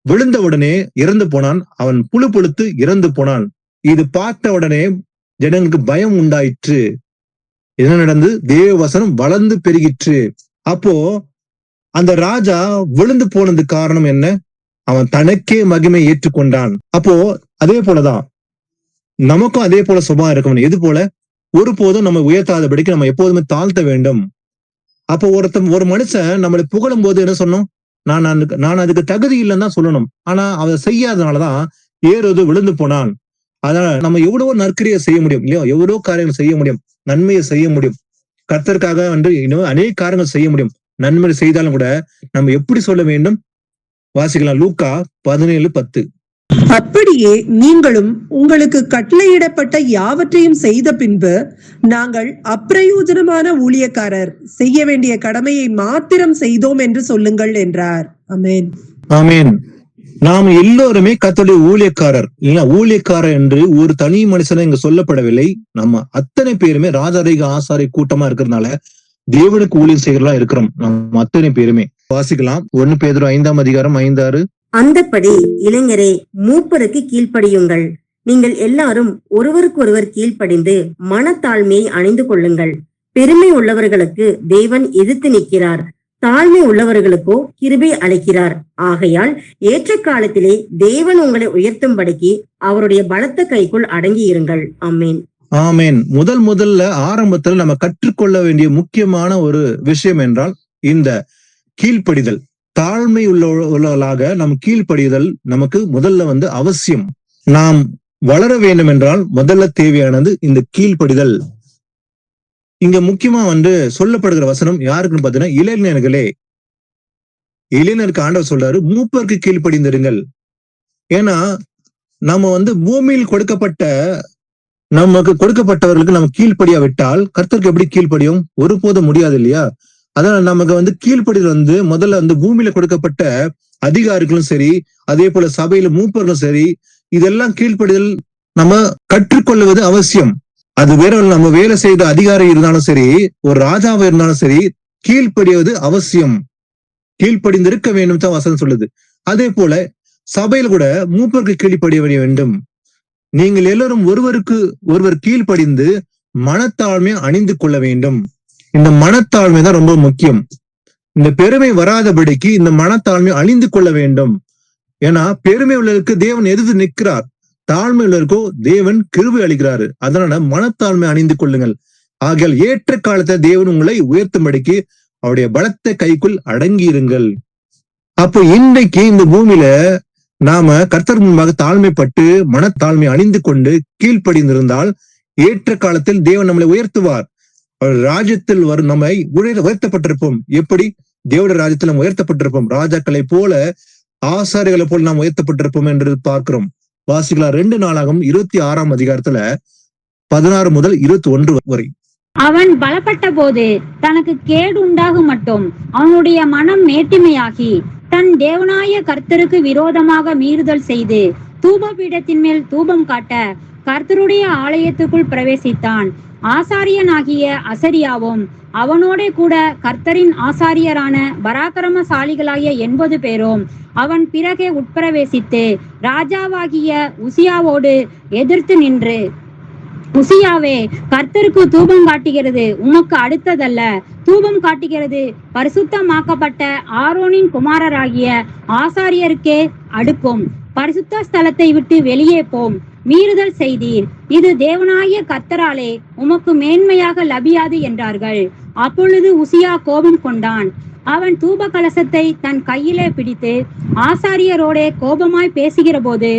விழுந்த உடனே இறந்து போனான். அவன் புழு புழுத்து இறந்து போனான். இது பார்த்த உடனே ஜனங்களுக்கு பயம் உண்டாயிற்று. என்ன நடந்து? தேவ வசனம் வளர்ந்து பெருகிற்று. அப்போ அந்த ராஜா விழுந்து போனதுக்கு காரணம் என்ன? அவன் தனக்கே மகிமை ஏற்றுக்கொண்டான். அப்போ அதே போலதான் நமக்கும் அதே போல சுபாவம் இருக்கணும். எது போல? ஒருபோதும் நம்ம உயர்த்தாதபடிக்கு நம்ம எப்போதுமே தாழ்த்த வேண்டும். அப்போ ஒரு மனுஷன் நம்மளை புகழும் போது என்ன சொன்னோம்? நான் அதுக்கு தகுதி இல்லைன்னு தான் சொல்லணும். ஆனா அதை செய்யாதனாலதான் ஏரோது விழுந்து போனான். அதனால நம்ம எவ்வளவோ நற்கிரியை செய்ய முடியும் இல்லையோ, எவ்வளவோ காரியங்கள் செய்ய முடியும், நன்மையை செய்ய முடியும், கர்த்தருக்காக இன்னும் அநேக காரியங்கள் செய்ய முடியும். நன்மை செய்தாலும் கூட நம்ம எப்படி சொல்ல வேண்டும்? வாசிக்கலாம். லூக்கா 17:10. அப்படியே நீங்களும் உங்களுக்கு கட்டளையிடப்பட்ட யாவற்றையும் செய்த பின்பு, நாங்கள் அப்பிரயோஜனமான ஊழியக்காரர், செய்ய வேண்டிய கடமையை மாத்திரம் செய்தோம் என்று சொல்லுங்கள் என்றார். ஆமென். ஆமென். நாம் எல்லோருமே கர்த்தருடைய ஊழியக்காரர் இல்லையா? ஊழியக்காரர் என்று ஒரு தனி மனுஷனை இங்க சொல்லப்படவில்லை. நம்ம அத்தனை பேருமே ராஜாரிக ஆசாரி கூட்டமா இருக்கிறதுனால தேவனுக்கு ஊழியம் செய்கிறதா இருக்கிறோம். நம்ம அத்தனை பேருமே. வாசிக்கலாம். 1 பேதுரு 5:5-6. அந்தப்படி இளைஞரே, மூப்பருக்கு கீழ்ப்படியுங்கள். நீங்கள் எல்லாரும் ஒருவருக்கொருவர் கீழ்ப்படிந்து மனத்தாழ்மையை அணிந்து கொள்ளுங்கள். பெருமை உள்ளவர்களுக்கு தேவன் எதிர்த்து நிற்கிறார், தாழ்மை உள்ளவர்களுக்கோ கிருபை அளிக்கிறார். ஆகையால் ஏற்ற காலத்திலே தேவன் உங்களை உயர்த்தும்படிக்கு அவருடைய பலத்த கைக்குள் அடங்கி இருங்கள். ஆமேன். ஆமேன். முதல்ல ஆரம்பத்துல நம்ம கற்றுக்கொள்ள வேண்டிய முக்கியமான ஒரு விஷயம் என்றால் இந்த கீழ்ப்படிதல். தாழ்மை உள்ளவர்களாக நம் கீழ்ப்படிதல் நமக்கு முதல்ல அவசியம். நாம் வளர வேண்டும் என்றால் முதல்ல தேவையானது இந்த கீழ்ப்படிதல். இங்க முக்கியமா சொல்லப்படுகிற வசனம் யாருக்குன்னு பாத்தீங்கன்னா இளைஞர்களே. இளைஞருக்கு ஆண்டவர் சொல்றாரு, மூப்பருக்கு கீழ்ப்படிந்திருங்கள். ஏன்னா நம்ம பூமியில் நமக்கு கொடுக்கப்பட்டவர்களுக்கு நம்ம கீழ்ப்படியா விட்டால் கர்த்தருக்கு எப்படி கீழ்ப்படியும்? ஒருபோதும் முடியாது இல்லையா? அதனால நமக்கு கீழ்ப்படிதல் முதல்ல பூமியில கொடுக்கப்பட்ட அதிகாரிகளும் சரி, அதே போல சபையில மூப்பர்களும் சரி, இதெல்லாம் கீழ்ப்படிதல் நம்ம கற்றுக்கொள்வது அவசியம். அது வேற நம்ம வேலை செய்த அதிகாரி இருந்தாலும் சரி, ஒரு ராஜாவா இருந்தாலும் சரி, கீழ்ப்படிவது அவசியம். கீழ்ப்படிந்திருக்க வேண்டும் தான் வசனம் சொல்லுது. அதே போல சபையில கூட மூப்பருக்கு கீழ்ப்படிய வேண்டும். நீங்கள் எல்லோரும் ஒருவருக்கு ஒருவர் கீழ்ப்படிந்து மனத்தாழ்மையை அணிந்து கொள்ள வேண்டும். இந்த மனத்தாழ்மை தான் ரொம்ப முக்கியம். இந்த பெருமை வராதபடிக்கு இந்த மனத்தாழ்மை அணிந்து கொள்ள வேண்டும். ஏன்னா பெருமை உள்ளவருக்கு தேவன் எதிர்த்து நிற்கிறார், தாழ்மை உள்ளவருக்கோ தேவன் கிருபை அளிக்கிறாரு. அதனால மனத்தாழ்மை அணிந்து கொள்ளுங்கள். ஆகையால் ஏற்ற காலத்தை தேவன் உங்களை உயர்த்தும்படிக்கு அவருடைய பலத்த கைக்குள் அடங்கி இருங்கள். அப்போ இன்றைக்கு இந்த பூமியில நாம கர்த்தர் முன்பாக தாழ்மைப்பட்டு மனத்தாழ்மை அணிந்து கொண்டு கீழ்ப்படிந்திருந்தால் ஏற்ற காலத்தில் தேவன் நம்மளை உயர்த்துவார். ராஜ்யத்தில் வரும் நம்மை உயர்த்தப்பட்டிருப்போம். எப்படி? தேவனுடைய ராஜ்யத்தில் நம்ம உயர்த்தப்பட்டிருப்போம். ராஜாக்களை போல, ஆசாரிகளை போல நாம் உயர்த்தப்பட்டிருப்போம் என்று பார்க்கிறோம். வாசிக்கலாம். 2 நாளாகமம் 26 16 முதல் 21 வரை. அவன் பலப்பட்ட போது தனக்கு கேடு உண்டாகும் மட்டும் அவனுடைய மனம் மேட்டிமையாகி தன் தேவனாய கர்த்தருக்கு விரோதமாக மீறுதல் செய்து தூபபீடத்தின் மேல் தூபம் காட்ட கர்த்தருடைய ஆலயத்துக்குள் பிரவேசித்தான். ஆசாரியனாகிய அசரியாவும் அவனோட கூட கர்த்தரின் ஆசாரியரான பராக்கிரமசாலிகளாகிய 80 பேரும் அவன் பிறகே உட்பிரவேசித்து ராஜாவாகிய உசியாவோடு எதிர்த்து நின்று, உசியாவே, கர்த்தருக்கு தூபம் காட்டுகிறது உமக்கு அடுத்ததல்ல. தூபம் காட்டுகிறது பரிசுத்தமாக்கப்பட்ட ஆரோனின் குமாரராகிய ஆசாரியருக்கே அடுக்கும். பரிசுத்த ஸ்தலத்தை விட்டு வெளியே போம். மீறுதல் செய்தீர். இது தேவனாகிய கர்த்தராலே உமக்கு மேன்மையாக லபியாது என்றார்கள். அப்பொழுது உசியா கோபம் கொண்டான். அவன் தூப கலசத்தை தன் கையிலே பிடித்து ஆசாரியரோடே கோபமாய் பேசுகிற போது,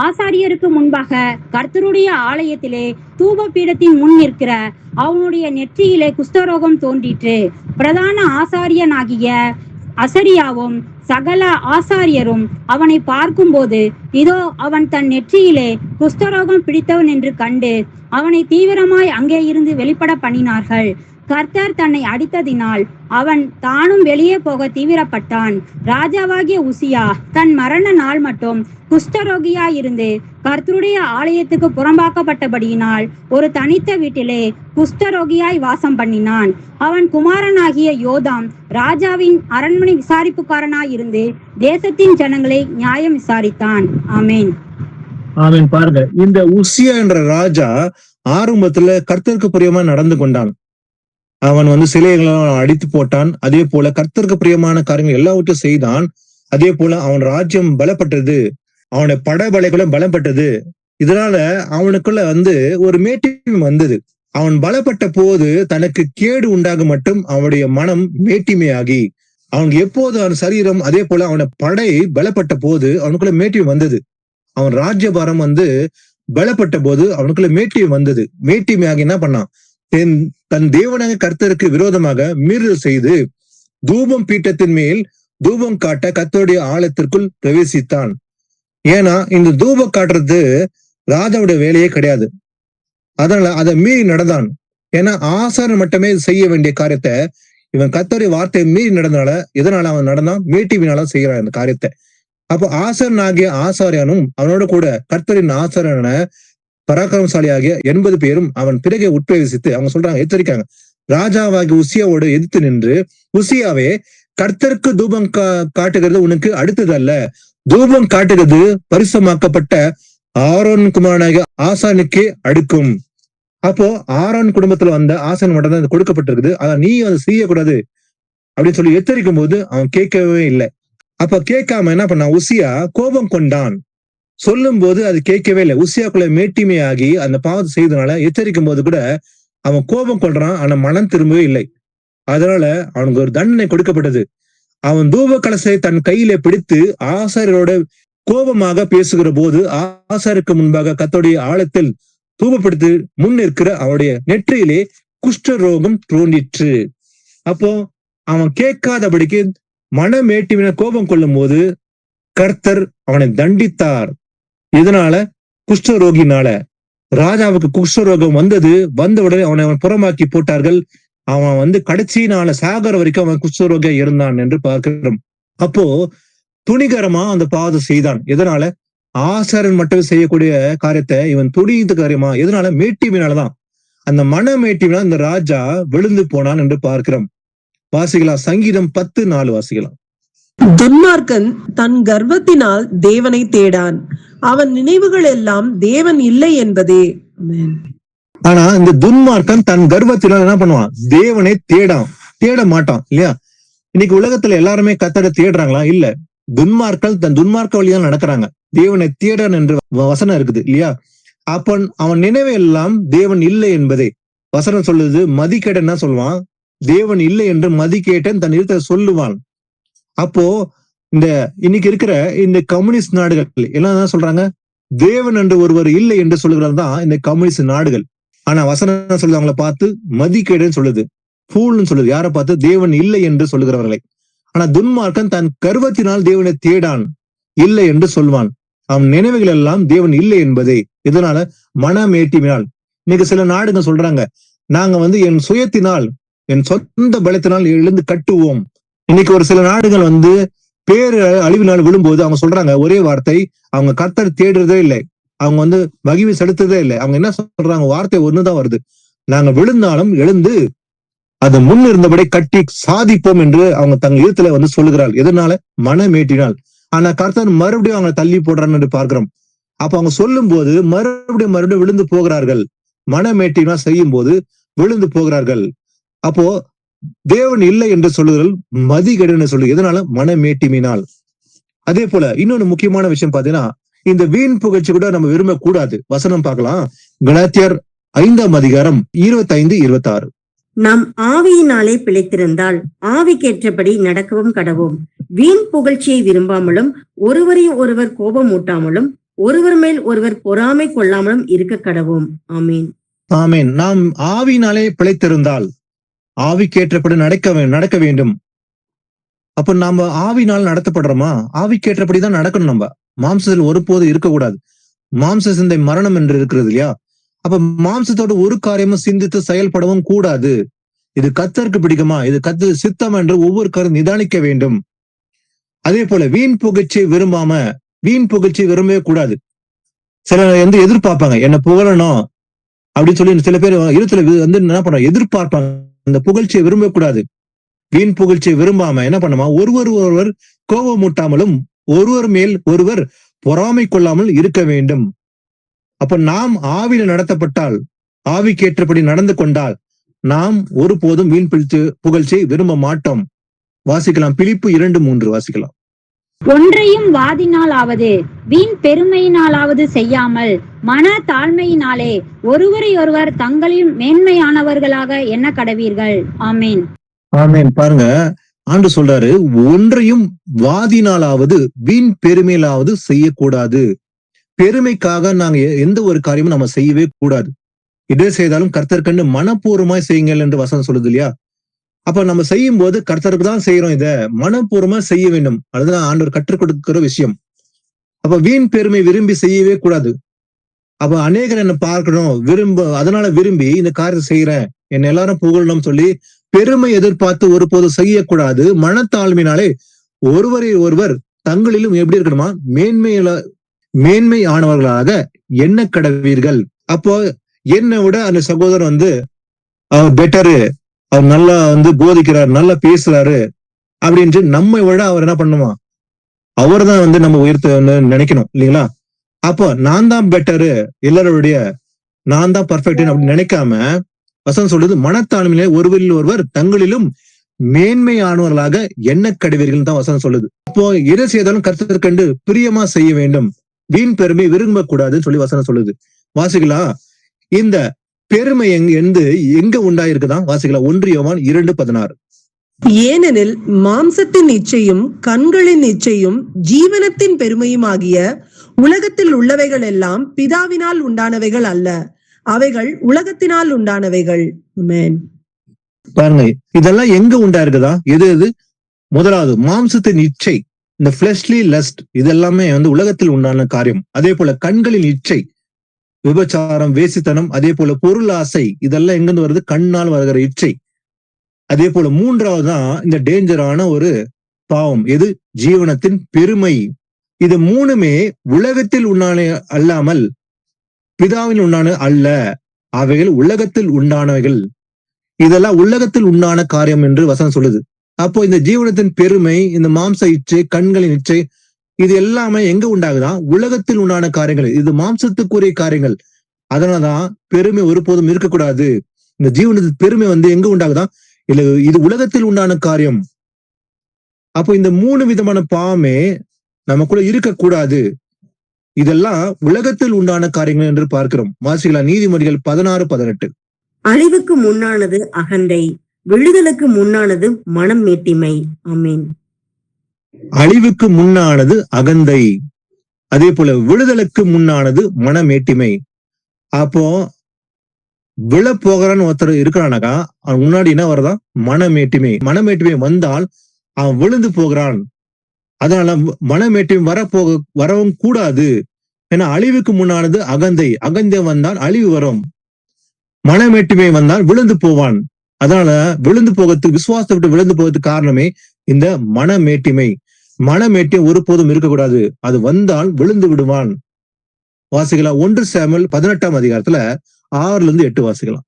ஆசாரியருக்கு முன்பாக கர்த்தருடைய ஆலயத்திலே தூப பீடத்தின் முன் நிற்கிற அவனுடைய நெற்றியிலே குஷ்டரோகம் தோன்றிற்று. பிரதான ஆசாரியனாகிய அசரியாவும் சகல ஆசாரியரும் அவனை பார்க்கும்போது, இதோ அவன் தன் நெற்றியிலே குஷ்டரோகம் பிடித்தவன் என்று கண்டு அவனை தீவிரமாய் அங்கே இருந்து வெளிப்பட பண்ணினார்கள். கர்த்தர் தன்னை அடித்ததினால் அவன் தானும் வெளியே போக தீவிரப்பட்டான். ராஜாவாகிய உசியா தன் மரண நாள் மட்டும் குஷ்டரோகியாயிருந்து கர்த்தருடைய ஆலயத்துக்கு புறம்பாக்கப்பட்டபடியினால் ஒரு தனித்த வீட்டிலே குஷ்டரோகியாய் வாசம் பண்ணினான். அவன் குமாரனாகிய யோதாம் ராஜாவின் அரண்மனை விசாரிப்புக்காரனாயிருந்து தேசத்தின் ஜனங்களை நியாயம் விசாரித்தான். ஆமேன். ஆமீன். பாருங்க, இந்த உசியா என்ற ராஜா ஆரம்பத்துல கர்த்தருக்கு பிரியமா நடந்து கொண்டான். அவன் சிலைகளை அடித்து போட்டான். அதே போல கர்த்தருக்கு பிரியமான காரியங்கள் எல்லாவற்றையும் செய்தான். அதே போல அவன் ராஜ்யம் பலப்பட்டது, அவனுடைய படைகளும் பலப்பட்டது. இதனால அவனுக்குள்ள ஒரு மேட்டிமை வந்தது. அவன் பலப்பட்ட போது தனக்கு கேடு உண்டாக மட்டும் அவனுடைய மனம் மேட்டிமையாகி, அவனுக்கு எப்போது அவன் சரீரம் அதே போல அவன படை பலப்பட்ட போது அவனுக்குள்ள மேட்டிமை வந்தது. அவன் ராஜ்யபாரம் பலப்பட்ட போது அவனுக்குள்ள மேட்டிமை வந்தது. மேட்டிமையாகி என்ன பண்ணான்? தன் தேவனாக கர்த்தருக்கு விரோதமாக மீறுதல் செய்து தூபம் பீட்டத்தின் மேல் தூபம் காட்ட கர்த்தருடைய ஆலயத்திற்குள் பிரவேசித்தான். ஏன்னா இந்த தூபம் காட்டுறது ராஜாவுடைய வேலையே கிடையாது. அதனால அதை மீறி நடந்தான். ஏன்னா ஆசாரன் மட்டுமே செய்ய வேண்டிய காரியத்தை இவன் கர்த்தருடைய வார்த்தையை மீறி நடந்தனால, எதனால அவன் நடந்தான்? மேட்டிவினால செய்யறான் இந்த காரியத்தை. அப்போ ஆசாரன் ஆகிய ஆசாரியனும் அவனோட கூட கர்த்தரின் ஆசாரன பராக்கிரமசாலி ஆகிய 80 பேரும் அவன் பிறகே உட்பிரவேசித்து அவங்க சொல்றாங்க, எச்சரிக்காங்க, ராஜாவாகிய உசியாவோடு எதிர்த்து நின்று, உசியாவே, கர்த்தருக்கு தூபம் காட்டுகிறது உனக்கு அடுத்ததல்ல, தூபம் காட்டுகிறது பரிசுத்தமாக்கப்பட்ட ஆரோன் குமாரனாகிய ஆசானுக்கே அடுக்கும். அப்போ ஆரோன் குடும்பத்துல வந்த ஆசான் மட்டும் தான் கொடுக்கப்பட்டிருக்குது, அத நீ அதை செய்யக்கூடாது அப்படின்னு சொல்லி எச்சரிக்கும் போது அவன் கேட்கவே இல்லை. அப்ப கேட்காம என்ன பண்ணான்? உசியா கோபம் கொண்டான். சொல்லும் போது அது கேட்கவே இல்லை. உசியாக்குள்ள மேட்டிமையாகி அந்த பாவத்தை செய்தனால எச்சரிக்கும் போது கூட அவன் கோபம் கொள்றான், ஆனா மனம் திரும்பவே இல்லை. அதனால அவனுக்கு ஒரு தண்டனை கொடுக்கப்பட்டது. அவன் தூப கலசை தன் கையிலே பிடித்து ஆசாரியரோட கோபமாக பேசுகிற போது ஆசாருக்கு முன்பாக கர்த்தருடைய ஆலயத்தில் தூபப்படுத்தி முன் இருக்கிற அவனுடைய நெற்றியிலே குஷ்ட ரோகம் தோன்றிற்று. அப்போ அவன் கேட்காதபடிக்கு மனமேட்டிவின கோபம் கொள்ளும் போது கர்த்தர் அவனை தண்டித்தார். இதனால குஷ்டரோகினால ராஜாவுக்கு குஷ்டரோகம் வந்தது. வந்தவுடனே அவனை புறமாக்கி போட்டார்கள். அவன் கடைசி நாள சாகர வரைக்கும் அவன் குஷ்டரோகியா இருந்தான் என்று பார்க்கிறோம். அப்போ துணிகரமா அந்த பாவத்தை செய்தான். எதனால? ஆசாரன் மட்டும் செய்யக்கூடிய காரியத்தை இவன் துணிந்து காரியமா, எதனால? மேட்டிவினாலதான். அந்த மன மேட்டிவினால் இந்த ராஜா விழுந்து போனான் என்று பார்க்கிறோம். வாசிக்கலாம், சங்கீதம் 10:4 வாசிக்கலாம். துன்மார்க்கன் தன் கர்வத்தினால் தேவனை தேடான், அவன் நினைவுகள் எல்லாம் தேவன் இல்லை என்பதே. ஆனா இந்த துன்மார்க்கன் தன் கர்வத்தினால் என்ன பண்ணுவான்? தேவனை தேட மாட்டான் இல்லையா? இன்னைக்கு உலகத்துல எல்லாருமே கர்த்தரை தேடுறாங்களா? இல்ல. துன்மார்க்கல் தன் துன்மார்க்க வழிதான் நடக்கிறாங்க. தேவனை தேடன் என்று வசனம் இருக்குது இல்லையா? அப்ப அவன் நினைவு எல்லாம் தேவன் இல்லை என்பதே வசனம் சொல்லுது. மதிக்கேடன் என்ன சொல்லுவான்? தேவன் இல்லை என்று மதிக்கேட்டன் தன் இருத்த சொல்லுவான். அப்போ இந்த இன்னைக்கு இருக்கிற இந்த கம்யூனிஸ்ட் நாடுகள் எல்லாம் சொல்றாங்க, தேவன் என்று ஒருவர் இல்லை என்று சொல்லுகிறது தான் இந்த கம்யூனிஸ்ட் நாடுகள். ஆனா வசனம் சொல்லுது அவங்களை பார்த்து மதிக்கேடுன்னு சொல்லுது, ஃபூல்னு சொல்லுது. யாரை பார்த்து? தேவன் இல்லை என்று சொல்லுகிறவர்களை. ஆனா துன்மார்க்கன் தன் கர்வத்தினால் தேவனை தேடான், இல்லை என்று சொல்வான். அவன் நினைவுகள் எல்லாம் தேவன் இல்லை என்பதே. இதனால மனமேட்டிவினால். இன்னைக்கு சில நாடுகள் சொல்றாங்க, நாங்க என் சுயத்தினால் என் சொந்த பலத்தினால் எழுந்து கட்டுவோம். இன்னைக்கு ஒரு சில நாடுகள் பேரு அழிவினால் விழும்போது அவங்க சொல்றாங்க ஒரே வார்த்தை, அவங்க கர்த்தர் தேடுறதே இல்லை, அவங்க மகிமை செலுத்துறதே இல்லை. அவங்க என்ன சொல்றாங்க? வார்த்தை ஒண்ணுதான் வருது, நாங்க விழுந்தாலும் எழுந்து அது முன் இருந்தபடி கட்டி சாதிப்போம் என்று அவங்க தங்க இடத்துல சொல்லுகிறாள். எதனால? மனமேட்டினால். ஆனா கர்த்தர் மறுபடியும் அவங்க தள்ளி போடுறான்னு என்று பார்க்கிறோம். அப்ப அவங்க சொல்லும் போது மறுபடியும் விழுந்து போகிறார்கள். மனமேட்டினா செய்யும் போது விழுந்து போகிறார்கள். அப்போ தேவன் இல்லை என்று சொல்லுதல் மதிகேடுன்னு சொல்லு. எதனால? மனமேட்டிமினால். அதே போல இன்னொன்னு முக்கியமான விஷயம் பாத்தீங்கன்னா, இந்த வீண் புகழ்ச்சி கூட நம்ம விரும்ப கூடாது. வசனம் பார்க்கலாம், கலாத்தியர் 5:25-26. நாம் ஆவியினாலே பிழைத்திருந்தால் ஆவிக்கேற்றபடி நடக்கவும் கடவோம். வீண் புகழ்ச்சியை விரும்பாமலும் ஒருவரை ஒருவர் கோபமூட்டாமலும் ஒருவர் மேல் ஒருவர் பொறாமை கொள்ளாமலும் இருக்க கடவோம். ஆமீன். ஆமீன். நாம் ஆவியினாலே பிழைத்திருந்தால் ஆவிக்கேற்றபடி நடக்க வேண்டும். அப்ப நாம ஆவினால் நடத்தப்படுறோமா? ஆவிக்கேற்றபடிதான் நடக்கணும். நம்ம மாம்சத்தில் ஒருபோது இருக்கக்கூடாது. மாம்ச சிந்தை மரணம் என்று இருக்கிறது இல்லையா? அப்ப மாம்சத்தோட ஒரு காரியமும் சிந்தித்து செயல்படவும் கூடாது. இது கர்த்தருக்கு பிடிக்குமா, இது கர்த்தர் சித்தம் என்று ஒவ்வொரு காரியம் நிதானிக்க வேண்டும். அதே போல வீண் புகழ்ச்சியை விரும்பவே கூடாது. சில எதிர்பார்ப்பாங்க, என்ன புகழணும் அப்படின்னு சொல்லி சில பேர் இருத்துல என்ன பண்றாங்க, எதிர்பார்ப்பாங்க. அந்த புகழ்ச்சியை விரும்பவே கூடாது. வீண் புகழ்ச்சியை விரும்பாம என்ன பண்ணுமா, ஒருவர் கோபமூட்டாமலும் ஒருவர் மேல் ஒருவர் பொறாமை கொள்ளாமல் இருக்க வேண்டும். அப்ப நாம் ஆவியில நடத்தப்பட்டால், ஆவிக்கேற்றபடி நடந்து கொண்டால் நாம் ஒருபோதும் வீண் புகழ்ச்சியை விரும்ப மாட்டோம். வாசிக்கலாம், பிலிப்பு 2:3 வாசிக்கலாம். ஒன்றையும் வாதினாலாவது வீண் பெருமையினாலாவது செய்யாமல் மன தாழ்மையினாலே ஒருவரை ஒருவர் தங்களில் மேன்மையானவர்களாக எண்ண கடவீர்கள். ஆமீன். ஆமீன். பாருங்க, ஆண்டு சொல்றாரு, ஒன்றையும் வாதினாலாவது வீண் பெருமையிலாவது செய்யக்கூடாது. பெருமைக்காக நாங்க எந்த ஒரு காரியமும் நம்ம செய்யவே கூடாது. இதே செய்தாலும் கர்த்தர்கண்டு மனப்பூர்வமாய் செய்யுங்கள் என்று வசனம் சொல்லுது இல்லையா? அப்ப நம்ம செய்யும் போது கர்த்தருக்கு தான் செய்யறோம், இத மனப்பூர்வமா செய்ய வேண்டும். அதுதான் ஆண்டவர் கற்றுக் கொடுக்கிற விஷயம். அப்ப வீண் பெருமை விரும்பி செய்யவே கூடாது. அப்ப அநேகர் என்ன பார்க்கணும் அதனால விரும்பி இந்த காரியத்தை செய்யறேன், என்ன எல்லாரும் புகழணும் சொல்லி பெருமை எதிர்பார்த்து ஒருபோது செய்யக்கூடாது. மனத்தாழ்மையினாலே ஒருவரை ஒருவர் தங்களிலும் எப்படி இருக்கணுமா, மேன்மை ஆனவர்களாக எண்ண கடவீர்கள். அப்போ என்னை விட அந்த சகோதரன் அவர் பெட்டரு, அவர் நல்லா போதிக்கிறார், நல்லா பேசுறாரு அப்படின்ட்டு நம்மை விட அவர் என்ன பண்ணுமா, அவர் தான் நம்ம உயர்த்த நினைக்கணும் இல்லைங்களா? அப்போ நான் தான் பெட்டரு, எல்லாருடைய நான் தான் பர்ஃபெக்ட் அப்படின்னு நினைக்காம வசனம் சொல்றது, மனத்தாழ்மையிலே ஒருவரில் ஒருவர் தங்களிலும் மேன்மையானவர்களாக எண்ண கடவீர்கள் தான் வசனம் சொல்லுது. அப்போ எதை செய்தாலும் கர்த்தர் கண்டு பிரியமா செய்ய வேண்டும், வீண் பெருமை விரும்ப கூடாதுன்னு சொல்லி வசனம் சொல்லுது. வாசிக்கலாம், இந்த பெருமை எங்க உண்டாயிருக்குதான். வாசிக்கலாம், 1 யோவான் 2:16. ஏனெனில் மாம்சத்தின் இச்சையும் கண்களின் இச்சையும் ஜீவனத்தின் பெருமையும் ஆகிய உலகத்தில் உள்ளவைகள் எல்லாம் பிதாவினால் உண்டானவைகள் அல்ல, அவைகள் உலகத்தினால் உண்டானவைகள். ஆமென். பாருங்க, இதெல்லாம் எங்க உண்டாயிருக்குதா? எது? முதலாவது மாம்சத்தின் இச்சை, இந்த ஃபிளஷ்லி லஸ்ட், இதெல்லாமே உலகத்தில் உண்டான காரியம். அதே போல கண்களின் இச்சை, விபச்சாரம், வேசித்தனம், அதே போல பொருள் ஆசை, இதெல்லாம் எங்கிருந்து வருது? கண்ணால் வருகிற இச்சை. அதே போல 3வது தான் இந்த டேஞ்சரான ஒரு பாவம், எது? ஜீவனத்தின் பெருமை. இது 3மே உலகத்தில் உண்டான அல்லாமல் பிதாவில் உண்டான அல்ல, அவைகள் உலகத்தில் உண்டானவைகள். இதெல்லாம் உலகத்தில் உண்டான காரியம் என்று வசனம் சொல்லுது. அப்போ இந்த ஜீவனத்தின் பெருமை, இந்த மாம்ச இச்சை, கண்களின் இச்சை, இது எல்லாமே எங்க உண்டாகுதான்? உலகத்தில் உண்டான காரியங்கள். இது மாம்சத்துக்குரிய காரியங்கள். அதனாலதான் பெருமை ஒருபோதும் இருக்கக்கூடாது. இந்த ஜீவனத்தின் பெருமை எங்க உண்டாகுதான்? இல்ல, இது உலகத்தில் உண்டான காரியம். அப்போ இந்த 3 விதமான பாவமே நமக்குள்ள இருக்கக்கூடாது. இதெல்லாம் உலகத்தில் உண்டான காரியங்கள் என்று பார்க்கிறோம். வாசிக்கலாம், நீதிமொழிகள் 16:18. அழிவுக்கு முன்னானது அகந்தை, விழுதலுக்கு முன்னானது மனம் மேட்டிமை. ஆமீன். அழிவுக்கு முன்னானது அகந்தை, அதே போல விழுதலுக்கு முன்னானது மனமேட்டிமை. அப்போ விழ போகிறான்னு ஒருத்தர் இருக்கிறானாக்கா, அவன் முன்னாடி என்ன வருதான்? மனமேட்டிமை. மனமேட்டிமை வந்தால் அவன் விழுந்து போகிறான். அதனால மனமேட்டிமை வரவும் கூடாது. ஏன்னா அழிவுக்கு முன்னானது அகந்தை. அகந்தை வந்தால் அழிவு வரும். மனமேட்டிமை வந்தால் விழுந்து போவான். அதனால விழுந்து போகிறதுக்கு, விசுவாசத்தை விட்டு விழுந்து போகிறதுக்கு காரணமே இந்த மனமேட்டிமை. மனமேட்டிமை ஒருபோதும் இருக்கக்கூடாது. அது வந்தால் விழுந்து விடுவான். வாசிக்கலாம், 1 சாமுவேல் 18:6-8 வாசிக்கலாம்.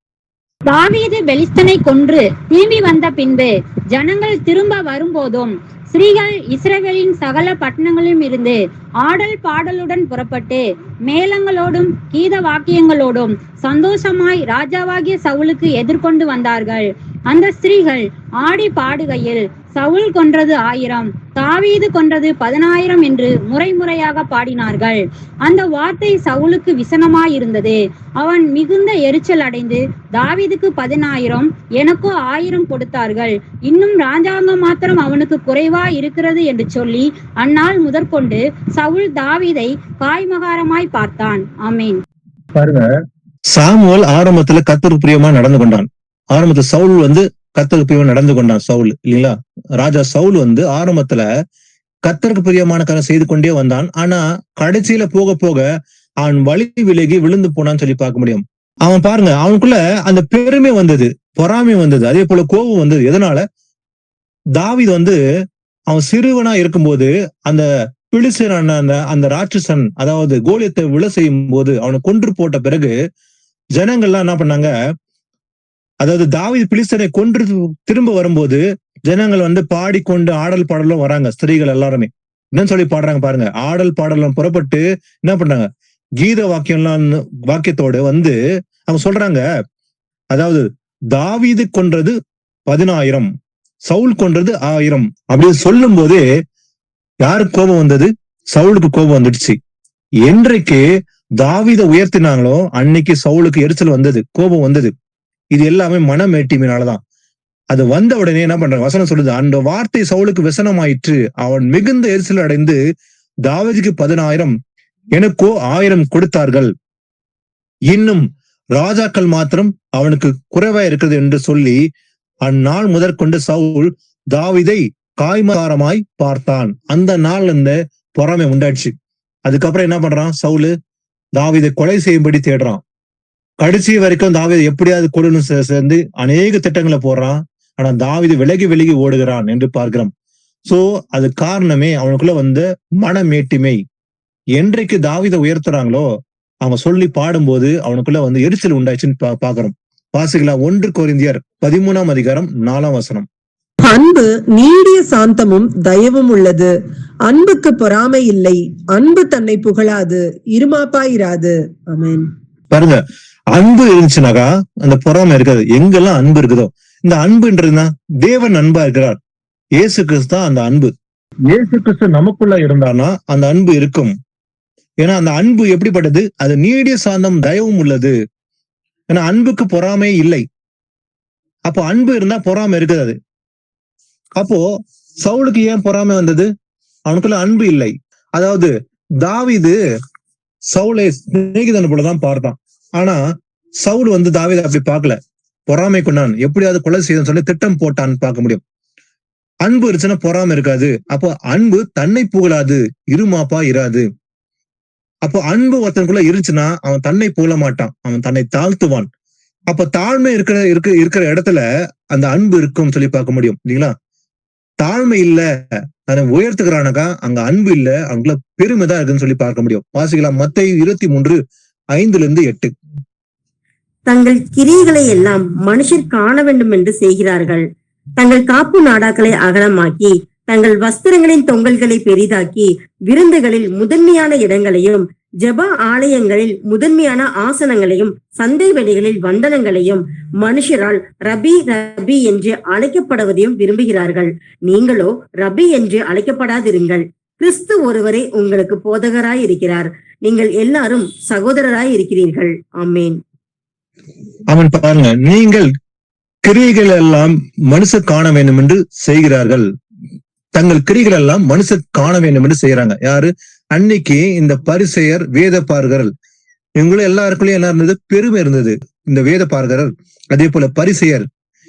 தாவீது பெலிஸ்தனை கொன்று திரும்பி வந்த பின்பு ஜனங்கள் திரும்ப வரும்போதும் ஸ்திரீகள் இஸ்ரவேலின் சகல பட்டணங்களிலும் இருந்து ஆடல் பாடலுடன் புறப்பட்டு மேளங்களோடும் கீத வாக்கியங்களோடும் சந்தோஷமாய் ராஜாவாகிய சவுலுக்கு எதிர்கொண்டு வந்தார்கள். அந்த ஸ்திரீகள் ஆடி பாடுகையில் சவுல் கொன்றது 1000, தாவீது கொன்றது 10,000 என்று முறையாக பாடினார்கள். அந்த வார்த்தை சவுலுக்கு விசனமாயிருந்தது. அவன் மிகுந்த எரிச்சல் அடைந்து, தாவீதுக்கு 10,000, எனக்கோ 1000 கொடுத்தார்கள், இன்னும் ராஜாங்கம் மாத்திரம் அவனுக்கு குறைவா இருக்கிறது என்று சொல்லி அந்நாள் முதற்கொண்டு சவுல் தாவீதை காய்மகாரமாய் பார்த்தான். ஆமேன். பாருங்க, சாமுவேல் ஆரம்பத்துல கர்த்தருக்கு பிரியமா நடந்து கொண்டான். ஆரம்பத்துல சவுல் கர்த்தருக்கு பிரியமா நடந்து கொண்டான். சவுல் இல்லைங்களா, ராஜா சவுல் ஆரம்பத்துல கர்த்தருக்கு பிரியமான காரியம் செய்து கொண்டே வந்தான். ஆனா கடைசியில போக போக அவன் வழி விலகி விழுந்து போனான்னு சொல்லி பார்க்க முடியும். அவன் பாருங்க, அவனுக்குள்ள அந்த பெருமை வந்தது, பொறாமை வந்தது, அதே போல கோபம் வந்தது. எதனால? தாவீது அவன் சிறுவனா இருக்கும்போது அந்த பிலிஸ்தீன் அந்த ராட்சசன், அதாவது கோலியத்தை விழ செய்யும் போது அவனை கொன்று போட்ட பிறகு ஜனங்கள்லாம் என்ன பண்ணாங்க, அதாவது தாவீது பிலிஸ்தீனை கொன்று திரும்ப வரும்போது ஜனங்கள் பாடிக்கொண்டு ஆடல் பாடலும் வராங்க. ஸ்திரீகள் எல்லாருமே என்னன்னு சொல்லி பாடுறாங்க பாருங்க. ஆடல் பாடலாம் புறப்பட்டு என்ன பண்றாங்க, கீத வாக்கியத்தோடு அவங்க சொல்றாங்க, அதாவது தாவீது கொன்றது 10,000, சவுல் கொன்றது 1000 அப்படின்னு சொல்லும் போதே யாருக்கு கோபம் வந்தது? சவுலுக்கு கோபம் வந்துடுச்சு. என்றைக்கு தாவீதை உயர்த்தினாங்களோ அன்னைக்கு சவுலுக்கு எரிச்சல் வந்தது, கோபம் வந்தது. இது எல்லாமே மனமேட்டிமையினாலதான். அது வந்த உடனே என்ன பண்றாங்க, வசனம் சொல்லுது, அந்த வார்த்தை சவுலுக்கு விசனமாயிற்று, அவன் மிகுந்த எரிச்சல் அடைந்து தாவீதுக்கு 10,000, எனக்கோ 1000 கொடுத்தார்கள், இன்னும் ராஜாக்கள் மாத்திரம் அவனுக்கு குறைவா இருக்கிறது என்று சொல்லி அந்நாள் முதற்கொண்டு சவுல் தாவீதை காய்மகாரமாய் பார்த்தான். அந்த நாள் பொறாமை உண்டாச்சு. அதுக்கப்புறம் என்ன பண்றான், சவுலு தாவீதை கொலை செய்யும்படி தேடுறான். கடைசி வரைக்கும் தாவீதை எப்படியாவது கொடுன்னு சேர்ந்து அநேக திட்டங்களை போடுறான். ஆனா தாவீது விலகி ஓடுகிறான் என்று பார்க்கிறோம். சோ அது காரணமே அவனுக்குள்ள மனமேட்டிமை. என்றைக்கு தாவீதை உயர்த்துறாங்களோ அவங்க சொல்லி பாடும்போது அவனுக்குள்ள எரிச்சல் உண்டாச்சுன்னு பாக்குறோம். வாசிக்கலாம் 1 கொரிந்தியர் 13ஆம் அதிகாரம் 4ஆம் வசனம். அன்பு நீடிய சாந்தமும் தயவும் உள்ளது, அன்புக்கு பொறாமை இல்லை, அன்பு தன்னை புகழாது, இருமாப்பாயிராது. ஆமென். பாருங்க, அன்பு இருந்துச்சுனாக்கா அந்த பொறாமை இருக்காது. எங்கெல்லாம் அன்பு இருக்குதோ, இந்த அன்புன்றதுனா தேவன் அன்பா இருக்கிறார், இயேசு கிறிஸ்து தான் அந்த அன்பு. இயேசு கிறிஸ்து நமக்குள்ள இருந்தானா அந்த அன்பு இருக்கும். ஏன்னா அந்த அன்பு எப்படிப்பட்டது? அது நீடிய சாந்தம் தயவும் உள்ளது. ஏன்னா அன்புக்கு பொறாமை இல்லை. அப்போ அன்பு இருந்தா பொறாமை இருக்காது. அப்போ சவுலுக்கு ஏன் பொறாமை வந்தது? அவனுக்குள்ள அன்பு இல்லை. அதாவது தாவீது சவுலை சிநேகிதன் போலதான் பார்த்தான். ஆனா சவுல் தாவீதை அப்படி பார்க்கல, பொறாமை கொண்டான், எப்படியாவது கொலை செய்யணும்னு சொல்லி திட்டம் போட்டான்னு பார்க்க முடியும். அன்பு இருந்துச்சுன்னா பொறாமை இருக்காது. அப்போ அன்பு தன்னை புகழாது, இருமாப்பா இராது. அப்போ அன்பு ஒருத்தனுக்குள்ள இருந்துச்சுன்னா அவன் தன்னை புகழ மாட்டான், அவன் தன்னை தாழ்த்துவான். அப்ப தாழ்மை இருக்கிற இடத்துல அந்த அன்பு இருக்கும் சொல்லி பார்க்க முடியும் இல்லைங்களா? தாழ்மை இல்ல, தன்னை உயர்த்துக்கிறானாக்கா அங்க அன்பு இல்ல, அவங்களுக்குள்ள பெருமைதான் இருக்குன்னு சொல்லி பார்க்க முடியும். வாசிக்கலாம் மத்தேயு 23:5-8. தங்கள் கிரியைகளை எல்லாம் மனுஷர் காண வேண்டும் என்று செய்கிறார்கள். தங்கள் காப்பு நாடாக்களை அகலமாக்கி, தங்கள் வஸ்திரங்களின் தொங்கல்களை பெரிதாக்கி, விருந்துகளில் முதன்மையான இடங்களையும், ஜெப ஆலயங்களில் முதன்மையான ஆசனங்களையும், சந்தை வெளிகளில் வந்தனங்களையும், மனுஷரால் ரபி ரபி என்று அழைக்கப்படுவதையும் விரும்புகிறார்கள். நீங்களோ ரபி என்று அழைக்கப்படாதிருங்கள், கிறிஸ்து ஒருவரே உங்களுக்கு போதகராய் இருக்கிறார், நீங்கள் எல்லாரும் சகோதரராய் இருக்கிறீர்கள். ஆமேன். அவன் பாருங்க, நீங்கள் கிரியைகள் எல்லாம் மனுஷர் காண வேண்டும் என்று செய்கிறார்கள். தங்கள் கிரிகள் எல்லாம் மனுஷர் காண வேண்டும் என்று செய்யறாங்க. யாரு? அன்னைக்கு இந்த பரிசேயர், வேத பார்கர்கள், இவங்கள எல்லாருக்குள்ளயும் என்ன இருந்தது? பெருமை இருந்தது. இந்த வேத பார்கரர், அதே போல பரிசேயர்,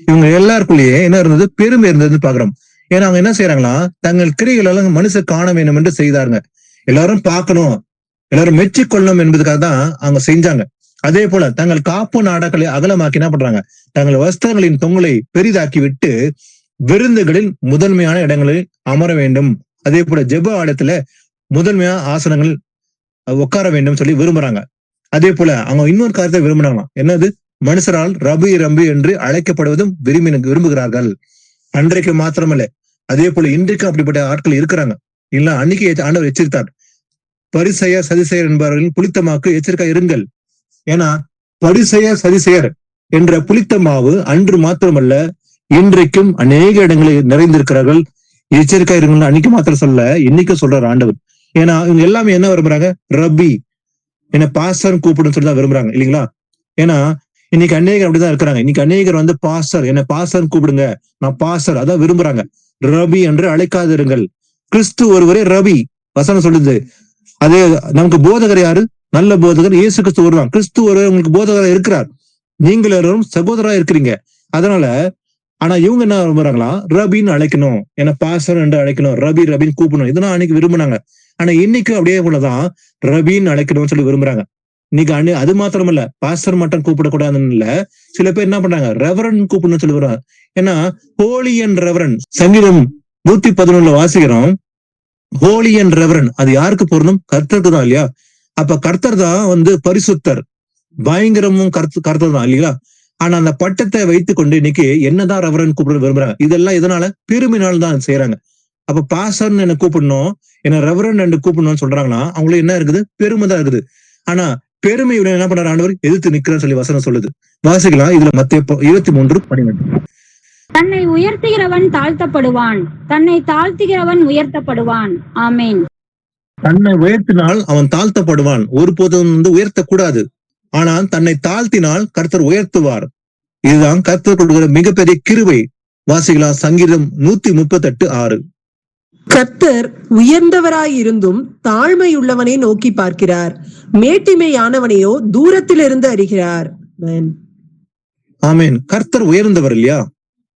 இவங்க எல்லாருக்குள்ளேயே என்ன இருந்தது? பெருமை இருந்ததுன்னு பாக்குறோம். ஏன்னா அவங்க என்ன செய்யறாங்களா, தங்கள் கிரிகள் எல்லாம் மனுஷர் காண வேண்டும் என்று செய்தாங்க. எல்லாரும் பார்க்கணும், எல்லாரும் மெச்சிக்கொள்ளணும் என்பதுக்காக தான் அவங்க செஞ்சாங்க. அதே போல தங்கள் காப்பு நாடாக்களை அகலமாக்கி என்ன பண்றாங்க, தங்கள் வஸ்திரங்களின் தொங்கலை பெரிதாக்கி விட்டு விருந்துகளில் முதன்மையான இடங்களில் அமர வேண்டும். அதே போல ஜெப ஆலயத்துல முதன்மையான ஆசனங்கள் உட்கார வேண்டும் சொல்லி விரும்புறாங்க. அதே போல அவங்க இன்னொரு காரியத்தை விரும்பினாங்களாம். என்னது? மனுஷரால் ரபி ரம்பி என்று அழைக்கப்படுவதும் விரும்புகிறார்கள். அன்றைக்கு மாத்திரமல்ல, அதே போல இன்றைக்கும் அப்படிப்பட்ட ஆட்கள் இருக்கிறாங்க. இல்ல அன்னைக்கு ஆண்டவர் எச்சரித்தார், பரிசெயர் சதிசெயர் என்பவர்களின் புளித்தமாக்கு எச்சரிக்கை இருங்கள். ஏன்னா பரிசெயர் சதிசெயர் என்ற புளித்த மாவு அன்று மாத்திரமல்ல, இன்றைக்கும் அநேக இடங்களில் நிறைந்திருக்கிறார்கள். எச்சரிக்கை இருங்க, அன்னைக்கு மாத்திரம் சொல்ல, இன்னைக்கும் சொல்றாரு ஆண்டவர். ஏன்னா இவங்க எல்லாமே என்ன விரும்புறாங்க? ரப்பி, என்ன பாஸ்டர் கூப்பிடுன்னு சொல்லி தான் விரும்புறாங்க இல்லைங்களா? ஏன்னா இன்னைக்கு அநேகர் அப்படிதான் இருக்கிறாங்க. இன்னைக்கு அநேகர் வந்து பாஸ்டர், என்ன பாஸ்டர் கூப்பிடுங்க, நான் பாஸ்டர் அதான் விரும்புறாங்க. ரபி என்று அழைக்காதிருங்கள், கிறிஸ்து ஒருவரே ரபி. வசனம் சொல்லுது. அதே நமக்கு போதகர் யாரு? நல்ல போதகர் இயேசு கிறிஸ்து வருவான். கிறிஸ்து ஒருவர் உங்களுக்கு போதகரா இருக்கிறார். நீங்கள் எல்லாரும் சகோதரா இருக்கிறீங்க. அதனால ஆனா இவங்க என்ன விரும்புறாங்களா? ரபின்னு அழைக்கணும், என்ன பாஸ்டர் என்று அழைக்கணும், ரபி ரபின்னு கூப்பிடணும். இதெல்லாம் அன்னைக்கு விரும்புனாங்க. ஆனா இன்னைக்கு அப்படியே போலதான் ரபின்னு அழைக்கணும்னு சொல்லி விரும்புறாங்க. இன்னைக்கு அது மாத்திரம் இல்ல, பாஸ்டர் மட்டும் கூப்பிடக்கூடாதுன்னு இல்ல, சில பேர் என்ன பண்றாங்க? ரெவரன் கூப்பிடணும்னு சொல்லி வருவாங்க. ஏன்னா ஹோலி அண்ட் ரெவரன், சங்கீதம் 111 வாசிக்கிறோம். ஹோலி அண்ட் ரெவரன் அது யாருக்கு பொருந்தும்? கர்த்தருக்கு தான் இல்லையா? அப்ப கர்த்தர் தான் வந்து பரிசுத்தர், பயங்கரமும் கர்த்தர் தான் இல்லையா? ஆனா அந்த பட்டத்தை வைத்துக் கொண்டு இன்னைக்கு என்னதான் ரெவரன் கூப்பிட விரும்புறாங்க. இதெல்லாம் இதனால பெருமையினால் தான் செய்யறாங்க. அப்ப பாஸ்டர்னு என்ன கூப்பிடணும், என்ன ரெவரன் என்று கூப்பிடணும்னு சொல்றாங்கன்னா அவங்களுக்கு என்ன இருக்குது? பெருமை தான் இருக்குது. ஆனா பெருமையுடன் என்ன பண்றாரு ஆண்டவர்? எதிர்த்து நிக்கிறன்னு சொல்லி வசனம் சொல்லுது. வாசிக்கலாம். இதுல மத்தேயு 23:12. தன்னை உயர்த்துகிறவன் தாழ்த்தப்படுவான், தன்னை தாழ்த்துகிறவன் உயர்த்தப்படுவான். ஆமேன். தன்னை உயர்த்தினால் அவன் தாழ்த்தப்படுவான். ஒருபோதும் உயர்த்தக்கூடாது. ஆனால் தன்னை தாழ்த்தினால் கர்த்தர் உயர்த்துவார். இதுதான் கர்த்தர் கொடுக்கிற மிகப்பெரிய கிருபை. வாசிக்கலாம். சங்கீதம் 138:6. கர்த்தர் உயர்ந்தவராயிருந்தும் தாழ்மையுள்ளவனை நோக்கி பார்க்கிறார், மேட்டிமையானவனையோ தூரத்திலிருந்து அறிகிறார். ஆமேன். கர்த்தர் உயர்ந்தவர் இல்லையா?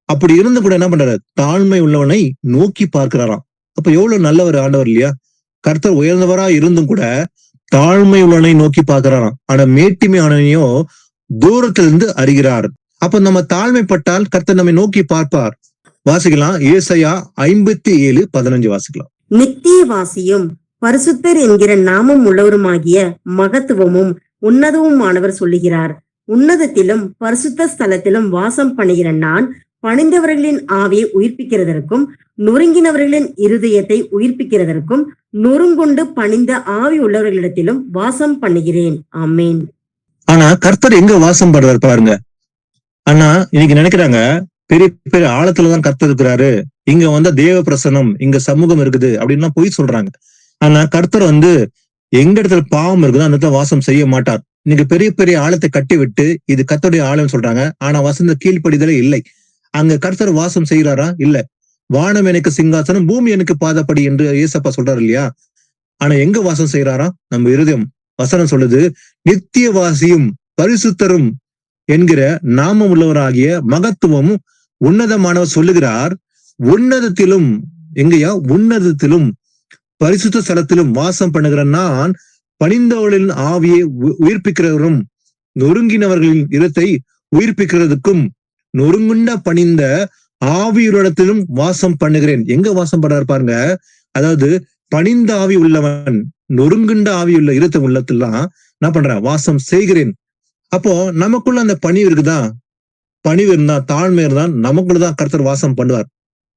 அப்படி இருந்து கூட என்ன பண்றாரு? தாழ்மை உள்ளவனை நோக்கி பார்க்கிறாராம். அப்ப எவ்வளவு நல்லவர் ஆண்டவர் இல்லையா? கர்த்தர் உயர்ந்தவரா இருந்தும் கூட தாழ்மை உள்ளவனை நோக்கி பார்க்கிறாராம். ஆனா மேட்டிமையானவனையோ தூரத்திலிருந்து அறிகிறார். அப்ப நம்ம தாழ்மைப்பட்டால் கர்த்தர் நம்மை நோக்கி பார்ப்பார். வாசிக்கலாம். ஏசாயா 57:15 வாசிக்கலாம். நித்தியவாசியும் பரிசுத்தர் என்கிற நாமம் உள்ளவருமாகிய மகத்துவமும் உன்னதவுமானவர் சொல்லுகிறார், உன்னதத்திலும் பரிசுத்த ஸ்தலத்திலும் வாசம் பண்ணுகிற நான் பணிந்தவர்களின் ஆவியை உயிர்ப்பிக்கிறதற்கும் நொறுங்கினவர்களின் இருதயத்தை உயிர்ப்பிக்கிறதற்கும் நொறுங்குண்டு பணிந்த ஆவி உள்ளவர்களிடத்திலும் வாசம் பண்ணுகிறேன். ஆமேன். ஆனா கர்த்தர் எங்க வாசம் பண்றாரு பாருங்க. ஆனா இன்னைக்கு நினைக்கிறாங்க பெரிய பெரிய ஆழத்துலதான் கர்த்தர் இருக்கிறாரு, இங்க வந்து தேவ பிரசனம், இங்க சமூகம் இருக்குது அப்படின்னா போய் சொல்றாங்க. ஆனா கர்த்தர் வந்து எங்க இடத்துல பாவம் இருக்குதோ அந்த இடத்துல வாசம் செய்ய மாட்டார். இன்னைக்கு பெரிய பெரிய ஆழத்தை கட்டி விட்டு இது கர்த்தருடைய ஆழம் சொல்றாங்க. ஆனா வசந்த கீழ்ப்படிதலே இல்லை. அங்க கர்த்தர் வாசம் செய்யறாரா? இல்ல. வானம் எனக்கு சிங்காசனம், பூமி எனக்கு பாதப்படி என்று ஏசப்பா சொல்றாரு இல்லையா? ஆனா எங்க வாசம் செய்யறாரா? நம்ம இருதயம். வசனம் சொல்லுது, நித்தியவாசியும் பரிசுத்தரும் என்கிற நாமம் உள்ளவராகிய மகத்துவமும் உன்னதமானவர் சொல்லுகிறார், உன்னதத்திலும் எங்கயா? உன்னதத்திலும் பரிசுத்த ஸ்தலத்திலும் வாசம் பண்ணுகிற நான் பணிந்தவர்களின் ஆவியை உயிர்ப்பிக்கிறவரும் நொறுங்கினவர்களின் இடத்தை உயிர்ப்பிக்கிறதுக்கும் நொறுங்குண்ட பணிந்த ஆவியுடத்திலும் வாசம் பண்ணுகிறேன். எங்க வாசம் பண்றாரு பாருங்க. அதாவது பணிந்த ஆவி உள்ளவன் நொறுங்குண்ட ஆவி உள்ள இருத்த உள்ளத்திலாம் என்ன பண்றேன்? வாசம் செய்கிறேன். அப்போ நமக்குள்ள அந்த பணிவு இருக்குதா? பணிவு இருந்தா, தாழ்மை இருந்தா நமக்குள்ளதான் கர்த்தர் வாசம் பண்ணுவார்,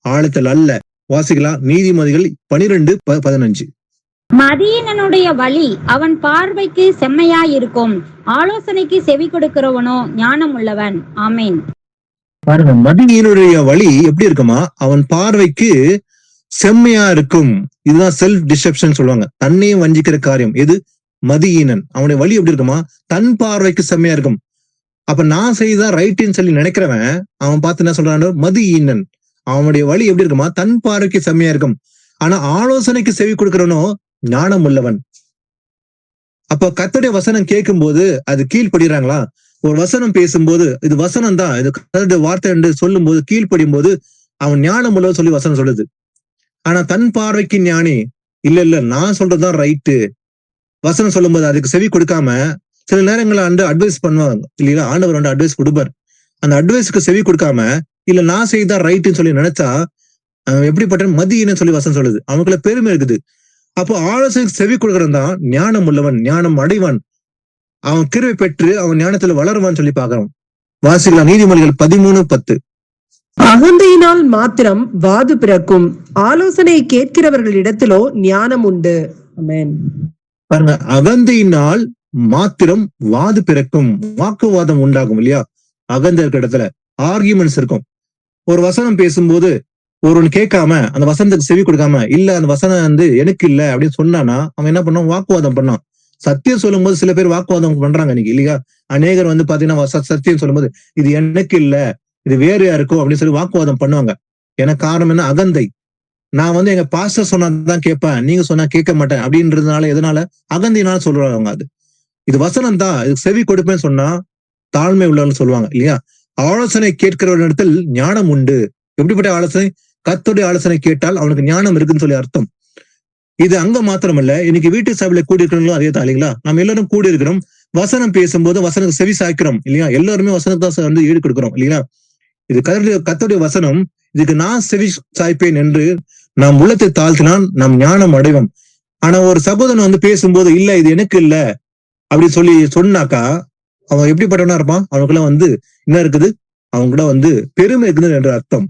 ஆழத்தில் அல்ல. வாசிக்கலாம். நீதிமொழிகள் 12:15. மதியீனனுடைய வழி அவன் பார்வைக்கு செம்மையாயிருக்கும், ஆலோசனைக்கு செவி கொடுக்கிறவனோ ஞானம் உள்ளவன். ஆமேன். பாருங்க, மதியீனுடைய வழி எப்படி இருக்குமா? அவன் பார்வைக்கு செம்மையா இருக்கும். இதுதான் செல்ஃப் டிசெப்ஷன் சொல்லுவாங்க, தன்னையும் வஞ்சிக்கிற காரியம். எது? மதியீனன். அவனுடைய வழி எப்படி இருக்குமா? தன் பார்வைக்கு செம்மையா இருக்கும். அப்ப நான் செய்தா ரைட்டுன்னு சொல்லி நினைக்கிறவன் அவன் பார்த்து என்ன சொல்றான்? மதியீனன். அவனுடைய வழி எப்படி இருக்குமா? தன் பார்வைக்கு செம்மையா இருக்கும். ஆனா ஆலோசனைக்கு செவி கொடுக்கிறவனோ ஞானம் உள்ளவன். அப்ப கர்த்தருடைய வசனம் கேட்கும் போது அது கீழ்படுறாங்களா? ஒரு வசனம் பேசும்போது இது வசனம் தான், இது கர்த்தருடைய வார்த்தை என்று சொல்லும் போது கீழ்ப்படியும் போது அவன் ஞானம் உள்ளவன் சொல்லி வசனம் சொல்லுது. ஆனா தன் பார்வைக்கு ஞானி இல்ல நான் சொல்றதுதான் ரைட்டு வசனம் சொல்லும் போது அதுக்கு செவி கொடுக்காம சில நேரங்கள்ல அட்வைஸ் பண்ணுவாங்க இல்லையா? ஆண்டவர் அட்வைஸ் கொடுப்பார். அந்த அட்வைஸ்க்கு செவி கொடுக்காம இல்ல நான் செய்தா ரைட்டுன்னு சொல்லி நினைச்சா எப்படிப்பட்ட மதியின்னு சொல்லி வசனம் சொல்லுது. அவனுக்குள்ள பெருமை இருக்குது. அப்போ ஆலோசனைக்கு செவி கொடுக்கறவன் தான் ஞானம் உள்ளவன், ஞானம் அடைவான், அவன் கிருபை பெற்று அவன் ஞானத்துல வளருவான்னு சொல்லி பாக்குறான். வாசிக்கலாம். நீதிமொழிகள் 13:10. அகந்தையினால் மாத்திரம் வாது பிறக்கும், ஆலோசனை கேட்கிறவர்களிடத்திலோ ஞானம் உண்டு. ஆமென். பாருங்க, அகந்தையினால் மாத்திரம் வாது பிறக்கும், வாக்குவாதம் உண்டாகும் இல்லையா? அகந்த இருக்கிற இடத்துல ஆர்கியூமெண்ட்ஸ் இருக்கும். ஒரு வசனம் பேசும்போது ஒருவன் கேட்காம அந்த வசனத்துக்கு செவி கொடுக்காம இல்ல அந்த வசனம் வந்து எனக்கு இல்ல அப்படின்னு சொன்னானா அவன் என்ன பண்ணான்? வாக்குவாதம் பண்ணான். சத்தியம் சொல்லும் போது சில பேர் வாக்குவாதம் பண்றாங்க இன்னைக்கு இல்லையா? அநேகர் வந்து பாத்தீங்கன்னா சத்தியம் சொல்லும் போது இது எனக்கு இல்ல, இது வேறு யாருக்கும் அப்படின்னு சொல்லி வாக்குவாதம் பண்ணுவாங்க. எனக்கு காரணம் என்ன? அகந்தை. நான் வந்து எங்க பாஸ்டர் சொன்னாதான் கேட்பேன், நீங்க சொன்னா கேட்க மாட்டேன் அப்படின்றதுனால எதனால? அகந்தினால சொல்றாங்க. அது இது வசனம் தான், இதுக்கு செவி கொடுப்பேன்னு சொன்னா தாழ்மை உள்ளவன்னு சொல்லுவாங்க இல்லையா? ஆலோசனை கேட்கிறவனிடத்தில் ஞானம் உண்டு. எப்படிப்பட்ட ஆலோசனை? கர்த்தருடைய ஆலோசனை கேட்டால் அவனுக்கு ஞானம் இருக்குன்னு சொல்லி அர்த்தம். இது அங்க மாத்திரமல்ல, இன்னைக்கு வீட்டு சபையில கூடி இருக்கிறவங்களும் அதே தான் இல்லைங்களா? நம்ம எல்லாரும் கூடி இருக்கிறோம், வசனம் பேசும்போது வசனத்துக்கு செவி சாய்க்கிறோம் இல்லையா? எல்லாருமே வசனத்தை வந்து ஈடு கொடுக்கிறோம் இல்லையா? இது கர்த்தருடைய வசனம். இதுக்கு நான் செவி சாய்ப்பேன் என்று நாம் உள்ளத்தை தாழ்த்தினால் நாம் ஞானம் அடைவோம். ஆனா ஒரு சகோதரன் வந்து பேசும்போது இல்ல இது எனக்கு இல்ல அப்படி சொல்லி சொன்னாக்கா அவன் எப்படிப்பட்டவனா இருப்பான்? அவனுக்குள்ள வந்து என்ன இருக்குது? அவனுக்குள்ள வந்து பெருமை இருக்குது என்ற அர்த்தம்.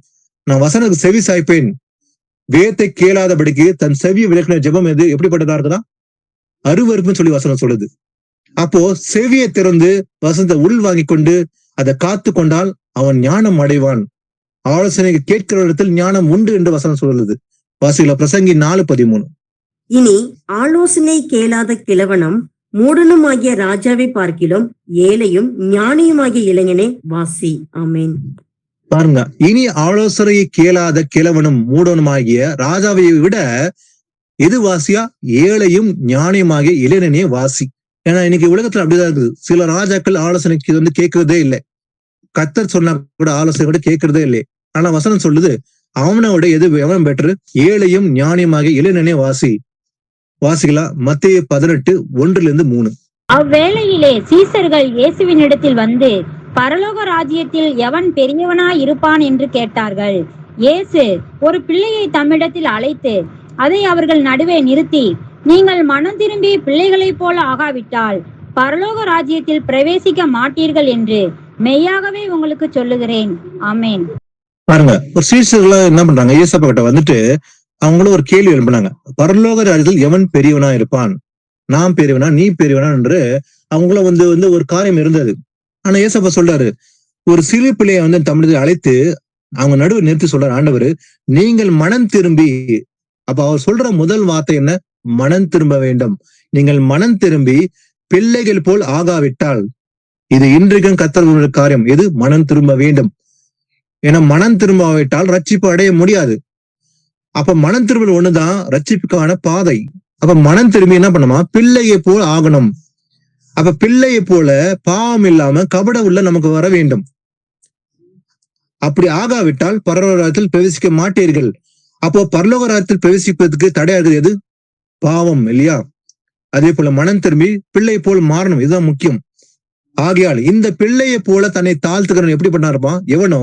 நான் வசனத்துக்கு செவி சாய்ப்பேன், வேதத்தை கேளாதபடிக்கு தன் செவியை விளக்கின ஜெபம் எது எப்படிப்பட்டதா இருக்குதா? அருவருப்புன்னு சொல்லி வசனம் சொல்லுது. அப்போ செவியை திறந்து வசனத்தை உள் வாங்கி கொண்டு அதை காத்து கொண்டால் அவன் ஞானம் அடைவான். ஆலோசனை கேட்கிற இடத்தில் ஞானம் உண்டு என்று வசனம் சொல்லுது. வாசிகள பிரசங்கி 4:13. இனி ஆலோசனை கேளாத கிழவனும் மூடனுமாகிய ராஜாவை பார்க்கிலும் ஏழையும் ஞானியுமாகிய இளைஞனே வாசி. ஆமேன். பாருங்க, இனி ஆலோசனையை கேளாத கிழவனும் மூடனுமாகிய ராஜாவை விட எது வாசியா? ஏழையும் ஞானியுமாகிய இளைஞனே வாசி. ஏன்னா இன்னைக்கு உலகத்துல அப்படிதான் இருக்குது. சில ராஜாக்கள் ஆலோசனைக்கு வந்து கேட்கறதே இல்லை. கர்த்தர் சொன்னா கூட ஆலோசனை கூட கேட்கறதே இல்லை. ஆனா வசனம் சொல்லுது அவனோட எவன் பெற்று? ஏழையும் ஞானியுமாகிய இளைஞனே வாசி. வாசிக்கலாம். மத்தேயு 18:1-3. அவ்வேளையிலே சீசர்கள் இயேசுவினிடத்தில் வந்து பரலோக ராஜ்யத்தில் எவன் பெரியவனாய் இருப்பான் என்று கேட்டார்கள். இயேசு ஒரு பிள்ளையை தம்மிடத்தில் அழைத்து அதை அவர்கள் நடுவே நிறுத்தி, நீங்கள் மனம் திரும்பி பிள்ளைகளைப் போல ஆகாவிட்டால் பரலோக ராஜ்யத்தில் பிரவேசிக்க மாட்டீர்கள் என்று மெய்யாகவே உங்களுக்கு சொல்லுகிறேன். ஆமேன். பாருங்க, ஒரு சீசர்கள் என்ன பண்றாங்க? இயேசப்பா கிட்ட வந்துட்டு அவங்களும் ஒரு கேள்வி எழுப்பினாங்க. பரலோக ராஜ்யத்தில் எவன் பெரியவனா இருப்பான்? நான் பெரியவனா நீ பெரியவனா என்று அவங்கள வந்து ஒரு காரியம் இருந்தது. ஆனா இயேசப்பா சொல்றாரு, ஒரு சிறு பிள்ளையை வந்து தமிழை அழைத்து அவங்க நடுவே நிறுத்தி சொல்றாரு ஆண்டவர், நீங்கள் மனம் திரும்பி. அப்ப அவர் சொல்ற முதல் வார்த்தை என்ன? மனம் திரும்ப வேண்டும். நீங்கள் மனம் திரும்பி பிள்ளைகள் போல் ஆகாவிட்டால், இது இன்றைக்கும் கர்த்தருடைய காரியம். எது? மனம் திரும்ப வேண்டும். ஏன்னா மனம் திரும்பாவிட்டால் ரட்சிப்பு அடைய முடியாது. அப்ப மனம் திரும்பல் ஒண்ணுதான் ரட்சிப்புக்கான பாதை. அப்ப மனம் திரும்பி என்ன பண்ணுமா? பிள்ளையை போல் ஆகணும். அப்ப பிள்ளையை போல பாவம் இல்லாம கபட உள்ள நமக்கு வர வேண்டும். அப்படி ஆகாவிட்டால் பரலோக ராஜ்யத்தில் பிரவேசிக்க மாட்டீர்கள். அப்போ பரலோக ராஜ்யத்தில் பிரவேசிப்பதற்கு தடையா இருக்குது எது? பாவம் இல்லையா? அதே போல மனம் திரும்பி பிள்ளை போல் மாறணும். இதுதான் முக்கியம். ஆகையால் இந்த பிள்ளையை போல தன்னை தாழ்த்துக்கிறவன் எப்படி பண்ணா இருப்பான்? எவனோ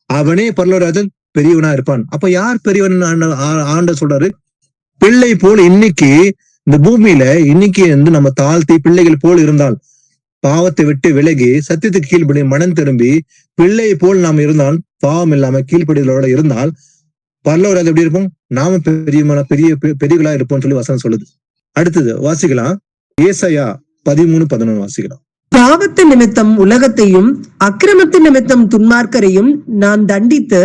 அவனே பரலோக ராஜ்யத்தில் பெரியவனா இருப்பான். அப்ப யார் பெரியவன்? ஆண்ட சொல்றாரு, பிள்ளை போல். இன்னைக்கு இந்த பூமியில இன்னைக்கு வந்து நம்ம தாழ்த்தி பிள்ளைகள் போல் இருந்தால், பாவத்தை விட்டு விலகி சத்தியத்துக்கு கீழ்ப்படி மனம் திரும்பி பிள்ளை போல் நாம் இருந்தால், பாவம் இல்லாம கீழ்ப்படிகளோட இருந்தால் பரலோக ராஜ்யம் எப்படி இருப்போம்? நாம பெரியவர்களா இருப்போம்னு சொல்லி வசனம் சொல்லுது. அடுத்தது வாசிக்கலாம். ஏசாயா 13:11 வாசிக்கலாம். பாவத்து நிமித்தம் உலகத்தையும் அக்கிரமத்து நிமித்தம் துன்மார்க்கரையும் நான் தண்டித்து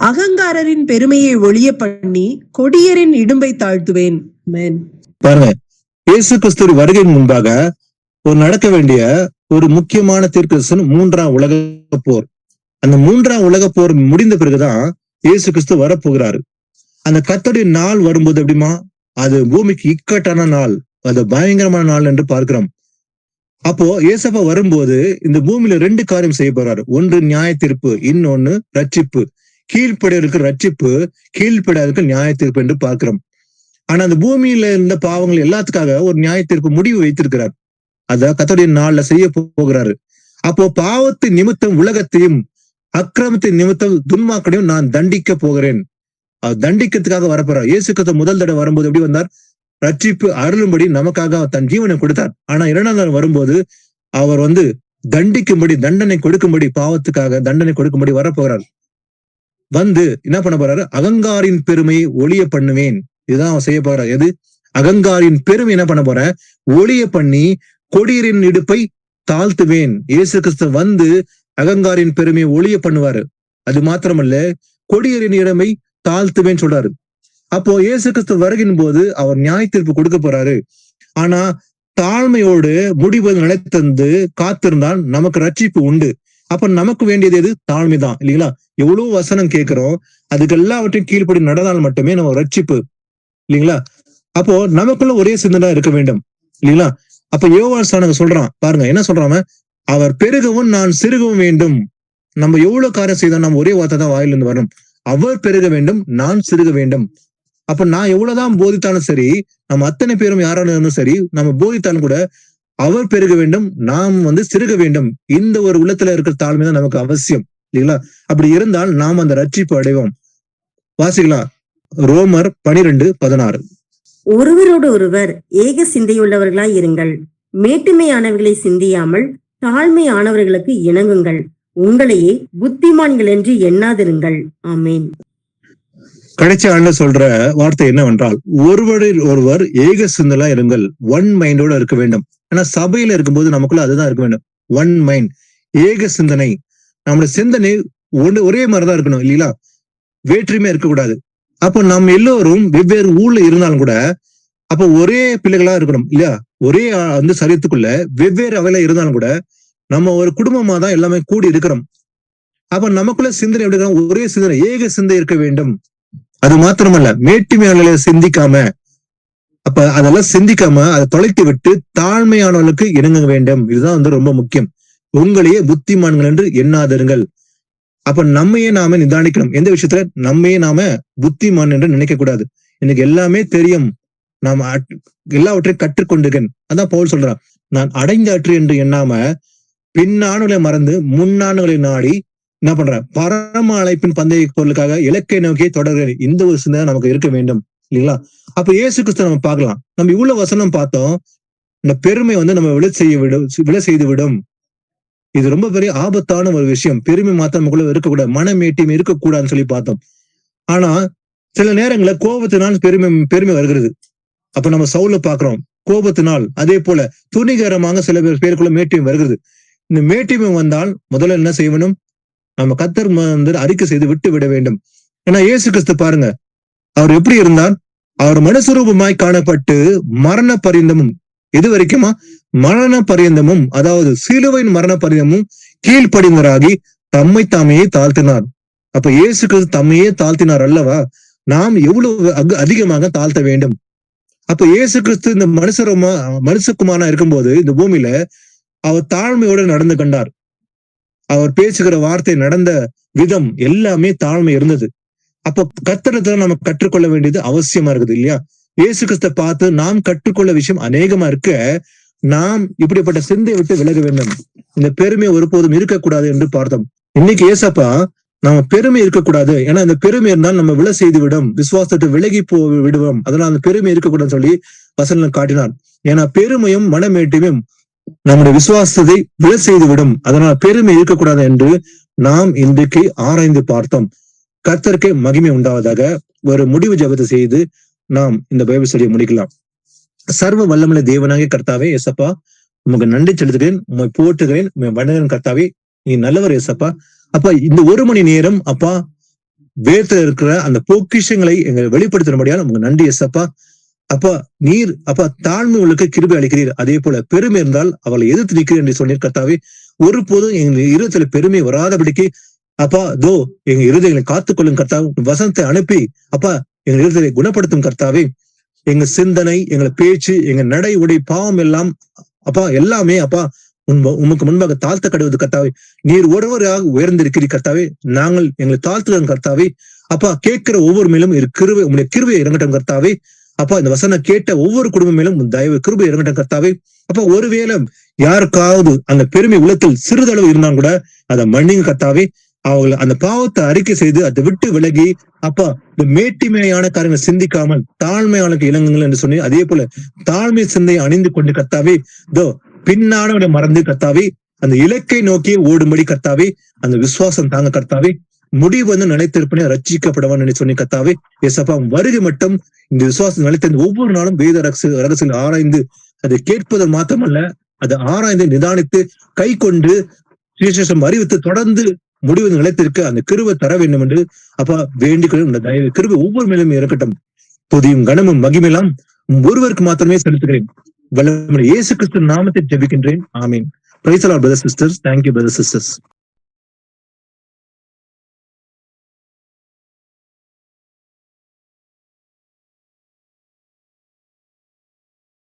அகங்காரரின் பெருமையை ஒழிய பண்ணி கொடியரின் இடும்பை தாழ்த்துவேன். பாருங்க, இயேசு கிறிஸ்துவின் வருகையின் முன்பாக ஒரு நடக்க வேண்டிய ஒரு முக்கியமான தீர்க்கதரிசனம் 3ஆம் உலக போர். அந்த 3ஆம் உலக போர் முடிந்த பிறகுதான் இயேசு கிறிஸ்து வரப்போகிறாரு. அந்த கர்த்தருடைய நாள் வரும்போது எப்படிமா? அது பூமிக்கு இக்கட்டான நாள், அது பயங்கரமான நாள் என்று பார்க்கிறோம். அப்போ ஏசப்பா வரும்போது இந்த பூமியில 2 காரியம் செய்ய போறாரு. ஒன்று நியாய தீர்ப்பு, இன்னொன்னு ரட்சிப்பு. கீழ்ப்படையவருக்கு ரட்சிப்பு, கீழ்ப்படையாதற்கு நியாய தீர்ப்பு என்று பார்க்கிறோம். ஆனா அந்த பூமியில இருந்த பாவங்கள் எல்லாத்துக்காக ஒரு நியாய தீர்ப்பு முடிவு வைத்திருக்கிறார். அத கர்த்தருடைய நாள்ல செய்ய போகிறாரு. அப்போ பாவத்தின் நிமித்தம் உலகத்தையும் அக்கிரமத்தின் நிமித்தம் துன்மாக்களையும் நான் தண்டிக்க போகிறேன். தண்டிக்கிறதுக்காக வரப்போறார். இயேசு கிறிஸ்து முதல் தடவை வரும்போது எப்படி வந்தார்? ரட்சிப்பு அருளும்படி நமக்காக தன் ஜீவனை கொடுத்தார். ஆனா 2ஆம் நாள் வரும்போது அவர் வந்து தண்டிக்கும்படி, தண்டனை கொடுக்கும்படி, பாவத்துக்காக தண்டனை கொடுக்கும்படி வரப்போகிறார். வந்து என்ன பண்ண போறாரு? அகங்காரின் பெருமையை ஒளிய பண்ணுவேன். இதுதான் அவன் செய்ய போறார். எது? அகங்காரின் பெருமை என்ன பண்ண போறேன்? ஒளிய பண்ணி கொடியரின் இடுப்பை தாழ்த்துவேன். இயேசு கிறிஸ்து வந்து அகங்காரின் பெருமையை ஒளிய பண்ணுவாரு. அது மாத்திரமல்ல, கொடியரின் இடமை தாழ்த்துவேன்னு சொல்றாரு. அப்போ இயேசு கிறிஸ்து வருகின் போது அவர் நியாய தீர்ப்பு கொடுக்க போறாரு. ஆனா தாழ்மையோடு முடிவு நிலைத்தந்து காத்திருந்தால் நமக்கு ரட்சிப்பு உண்டு. அப்ப நமக்கு வேண்டியது எது? தாழ்மைதான், இல்லைங்களா? எவ்வளவு வசனம் கேட்கிறோம், அதுக்கு எல்லாவற்றையும் கீழ்ப்படி நடந்தால் மட்டுமே நம்ம ரட்சிப்பு, இல்லைங்களா? அப்போ நமக்குள்ள ஒரே சிந்தனை இருக்க வேண்டும், இல்லைங்களா? அப்ப யோவான் ஸ்நானகன் சொல்றான் பாருங்க, என்ன சொல்றாம, அவர் பெருகவும் நான் சிறுகவும் வேண்டும். நம்ம எவ்வளவு காரியம் செய்தோம், நம்ம ஒரே வார்த்தை தான் வாயிலிருந்து வரணும். அவர் பெருக வேண்டும், நான் சிறுக வேண்டும். அப்ப நான் எவ்வளவுதான் போதித்தாலும் சரி, நம்ம அத்தனை பேரும் யாராலும் இருந்தாலும் சரி, நம்ம போதித்தாலும் கூட அவர் பெருக வேண்டும், நாம் சிறுக வேண்டும். இந்த ஒரு உள்ளத்துல இருக்கிற தாழ்மை தான் நமக்கு அவசியம், இல்லைங்களா? அப்படி இருந்தால் நாம் அந்த ரட்சிப்பு அடைவோம். வாசிக்கலாம், ரோமர் 12:16. ஒருவரோடு ஒருவர் ஏக சிந்தையுள்ளவர்களாய் இருங்கள், மேட்டுமையானவர்களை சிந்தியாமல் தாழ்மையானவர்களுக்கு இணங்குங்கள், உங்களையே புத்திமான்கள் என்று எண்ணாதிருங்கள். ஆமேன். கடைசி ஆண்டு சொல்ற வார்த்தை என்னவென்றால், ஒருவரில் ஒருவர் ஏக சிந்தலா இருங்கள், ஒன் மைண்டோட இருக்க வேண்டும். ஏன்னா சபையில இருக்கும்போது நமக்குள்ள அதுதான் இருக்க வேண்டும், ஒன் மைண்ட், ஏக சிந்தனை. நம்முடைய சிந்தனை ஒரே மாதிரிதான் இருக்கணும், இல்லைங்களா? வேற்றுமையா இருக்கக்கூடாது. அப்போ நம்ம எல்லோரும் வெவ்வேறு ஊர்ல இருந்தாலும் கூட அப்ப ஒரே பிள்ளைகளா இருக்கணும், இல்லையா? ஒரே சரீரத்துக்குள்ள வெவ்வேறு அவையில இருந்தாலும் கூட நம்ம ஒரு குடும்பமா தான் எல்லாமே கூடி இருக்கிறோம். அப்ப நமக்குள்ள சிந்தனை எப்படி இருக்கணும்? ஒரே சிந்தனை, ஏக சிந்தை இருக்க வேண்டும். அது மாத்திரமல்ல, மேட்டுமையாளர்களை சிந்திக்காம, அப்ப அதெல்லாம் சிந்திக்காம அதை தொலைத்து விட்டு தாழ்மையானவர்களுக்கு இணங்க வேண்டும். இதுதான் ரொம்ப முக்கியம். உங்களையே புத்திமான்கள் என்று எண்ணாதிருங்கள். அப்ப நம்மையே நாம நிதானிக்கணும். எந்த விஷயத்துல நம்மையே நாம புத்திமான் என்று நினைக்க கூடாது. எனக்கு எல்லாமே தெரியும், நாம் எல்லாவற்றையும் கற்றுக்கொண்டுகன். அதான் பவுல் சொல்றான், நான் அடைந்தாற்று என்று எண்ணாம பின்னானுகளை மறந்து முன்னானுகளை நாடி என்ன பண்றேன், பரம அழைப்பின் பந்தய பொருளுக்காக இலக்கை நோக்கி தொடர்கிறேன். இந்த ஒரு சிந்தனை நமக்கு இருக்க வேண்டும், இல்லைங்களா? அப்ப இயேசு கிறிஸ்து நம்ம பார்க்கலாம். நம்ம இவ்வளவு வசனம் பார்த்தோம். இந்த பெருமை நம்ம விட செய்து விடும். இது ரொம்ப பெரிய ஆபத்தான ஒரு விஷயம். பெருமை மாத்திரம் நமக்குள்ள இருக்கக்கூடாது, மனமேட்டிமை இருக்கக்கூடாதுன்னு சொல்லி பார்த்தோம். ஆனா சில நேரங்கள்ல கோபத்தினால் பெருமை வருகிறது. அப்ப நம்ம சவுல பாக்குறோம், கோபத்தினால். அதே போல துணிகரமாக சில பேருக்குள்ள மேட்டிமை வருகிறது. இந்த மேட்டிமை வந்தால் முதல்ல என்ன செய்யணும்? நம்ம கர்த்தர் அறிக்கை செய்து விட்டு விட வேண்டும். ஏன்னா இயேசு கிறிஸ்து பாருங்க, அவர் எப்படி இருந்தார்? அவர் மனுஷரூபமாய் காணப்பட்டு மரண பரியந்தமும், எது வரைக்குமா? மரண பரியந்தமும், அதாவது சிலுவையின் மரண பரியந்தமும் கீழ்ப்படிந்தராகி தம்மை தாமையே தாழ்த்தினார். அப்ப இயேசு கிறிஸ்து தம்மையே தாழ்த்தினார் அல்லவா? நாம் எவ்வளவு அதிகமாக தாழ்த்த வேண்டும். அப்ப இயேசு கிறிஸ்து இந்த மனுஷகுமாரனா இருக்கும்போது இந்த பூமியில அவர் தாழ்மையோடு நடந்து கண்டார். அவர் பேசுகிற வார்த்தை, நடந்த விதம் எல்லாமே தாழ்மை இருந்தது. அப்போ கர்த்தரத்தை நம்ம கற்றுக்கொள்ள வேண்டியது அவசியமா இருக்குது, இல்லையா? இயேசு கிறிஸ்தை பார்த்து நாம் கற்றுக்கொள்ள விஷயம் அநேகமா இருக்க, நாம் இப்படிப்பட்ட சிந்தையை விட்டு விலக வேண்டும். இந்த பெருமை ஒருபோதும் இருக்கக்கூடாது என்று பார்த்தோம். இன்னைக்கு ஏசப்பா நம்ம பெருமை இருக்கக்கூடாது, ஏன்னா இந்த பெருமை இருந்தால் நம்ம விலை செய்து விடும், விசுவாசத்தை விலகி விடுவோம். அதனால அந்த பெருமை இருக்கக்கூடாதுன்னு சொல்லி வசனம் காட்டினார். ஏன்னா பெருமையும் மனமேட்டியும் நம்முடைய விசுவாசத்தை விலை செய்து விடும். அதனால பெருமை இருக்கக்கூடாது என்று நாம் இன்றைக்கு ஆராய்ந்து பார்த்தோம். கர்த்தருக்கே மகிமை உண்டாவதாக. ஒரு முடிவு ஜெபத்தை செய்து நாம் இந்த பைபிள் ஸ்டடியை முடிக்கலாம். சர்வ வல்லமுள்ள தேவனாகிய கர்த்தாவே, ஏசப்பா உமக்கு நன்றி செலுத்துகிறேன், உண்மை போற்றுகிறேன், உண்மை வணங்குகிறேன். கர்த்தாவே, நீ நல்லவர் ஏசப்பா. அப்பா, இந்த 1 மணி நேரம் அப்பா வேதத்துல இருக்கிற அந்த பொக்கிஷங்களை எங்க வெளிப்படுத்தினபடியால் உங்க நன்றி ஏசப்பா. அப்பா, நீர் அப்பா தாழ்மைகளுக்கு கிருபை அளிக்கிறீர். அதே போல பெருமை இருந்தால் அவளை எதிர்த்து நிற்கிறீர் என்று சொன்னீர் கர்த்தாவே. ஒருபோதும் எங்க இருதயத்துல பெருமை வராதபடிக்கு அப்பா தோ எங்க இருதயங்களை காத்துக்கொள்ளும் கர்த்தாவே. வசனத்தை அனுப்பி அப்பா எங்க இருதயத்தை குணப்படுத்தும் கர்த்தாவே. எங்க சிந்தனை, எங்களை பேச்சு, எங்க நடை, உடை, பாவம் எல்லாம் அப்பா எல்லாமே அப்பா உமக்கு முன்பாக தாழ்த்த கடுவது கர்த்தாவே. நீர் ஒருவராக உயர்ந்திருக்கிறீர் கர்த்தாவே. நாங்கள் எங்களை தாழ்த்துகிறோம் கர்த்தாவே. அப்பா, கேட்கிற ஒவ்வொரு மேலும் கிருபை, உங்களுடைய கிருபையை இறங்கட்டும் கர்த்தாவே. அப்பா, இந்த வசனம் கேட்ட ஒவ்வொரு குடும்ப மேலும் தயவு கிருபை இறங்கட்டும் கர்த்தாவே. அப்பா, ஒருவேளை யாருக்காவது அந்த பெருமை உள்ளத்தில் சிறிதளவு இருந்தாலும் கூட அதை மன்னிங்க கர்த்தாவே. அவங்களை அந்த பாவத்தை அறிக்கை செய்து அதை விட்டு விலகி அப்பா இந்த மேட்டிமையான காரியங்களை சிந்திக்காமல் தாழ்மையாளுக்கு இணங்குங்கள் என்று சொன்னி, அதே போல தாழ்மை சிந்தையை அணிந்து கொண்டு கர்த்தாவே இதோ பின்னானவனை மறந்து கர்த்தாவே அந்த இலக்கை நோக்கி ஓடும்படி கர்த்தாவே அந்த விசுவாசம் தாங்க கர்த்தாவே. முடிவு நிலைத்திருப்பனே ரட்சிக்கப்படுவான் என்று சொன்னி கர்த்தாவே. ஏசப்பா, வருகை மட்டும் இந்த விசுவாசம் நிலைத்திருந்த ஒவ்வொரு நாளும் வேத ரகசியங்கள் ஆராய்ந்து அதை கேட்பது மாத்திரமல்ல, அதை ஆராய்ந்து நிதானித்து கை கொண்டு சுவிசேஷம் அறிவித்து தொடர்ந்து முடிவு நிலைத்திருக்க அந்த கிருபை தர வேண்டும் என்று அப்பா வேண்டிக்கொள்ளும். இந்த தயவு கிருபை ஒவ்வொரு மேலும் இருக்கட்டும். துதியும் கனமும் மகிமெல்லாம் ஒருவருக்கு மாத்திரமே செலுத்துகிறேன். வல்லமையுள்ள இயேசு கிறிஸ்து நாமத்தை ஜெபிக்கின்றேன். ஆமீன். Praise the Lord, brothers sisters. Thank you brothers sisters.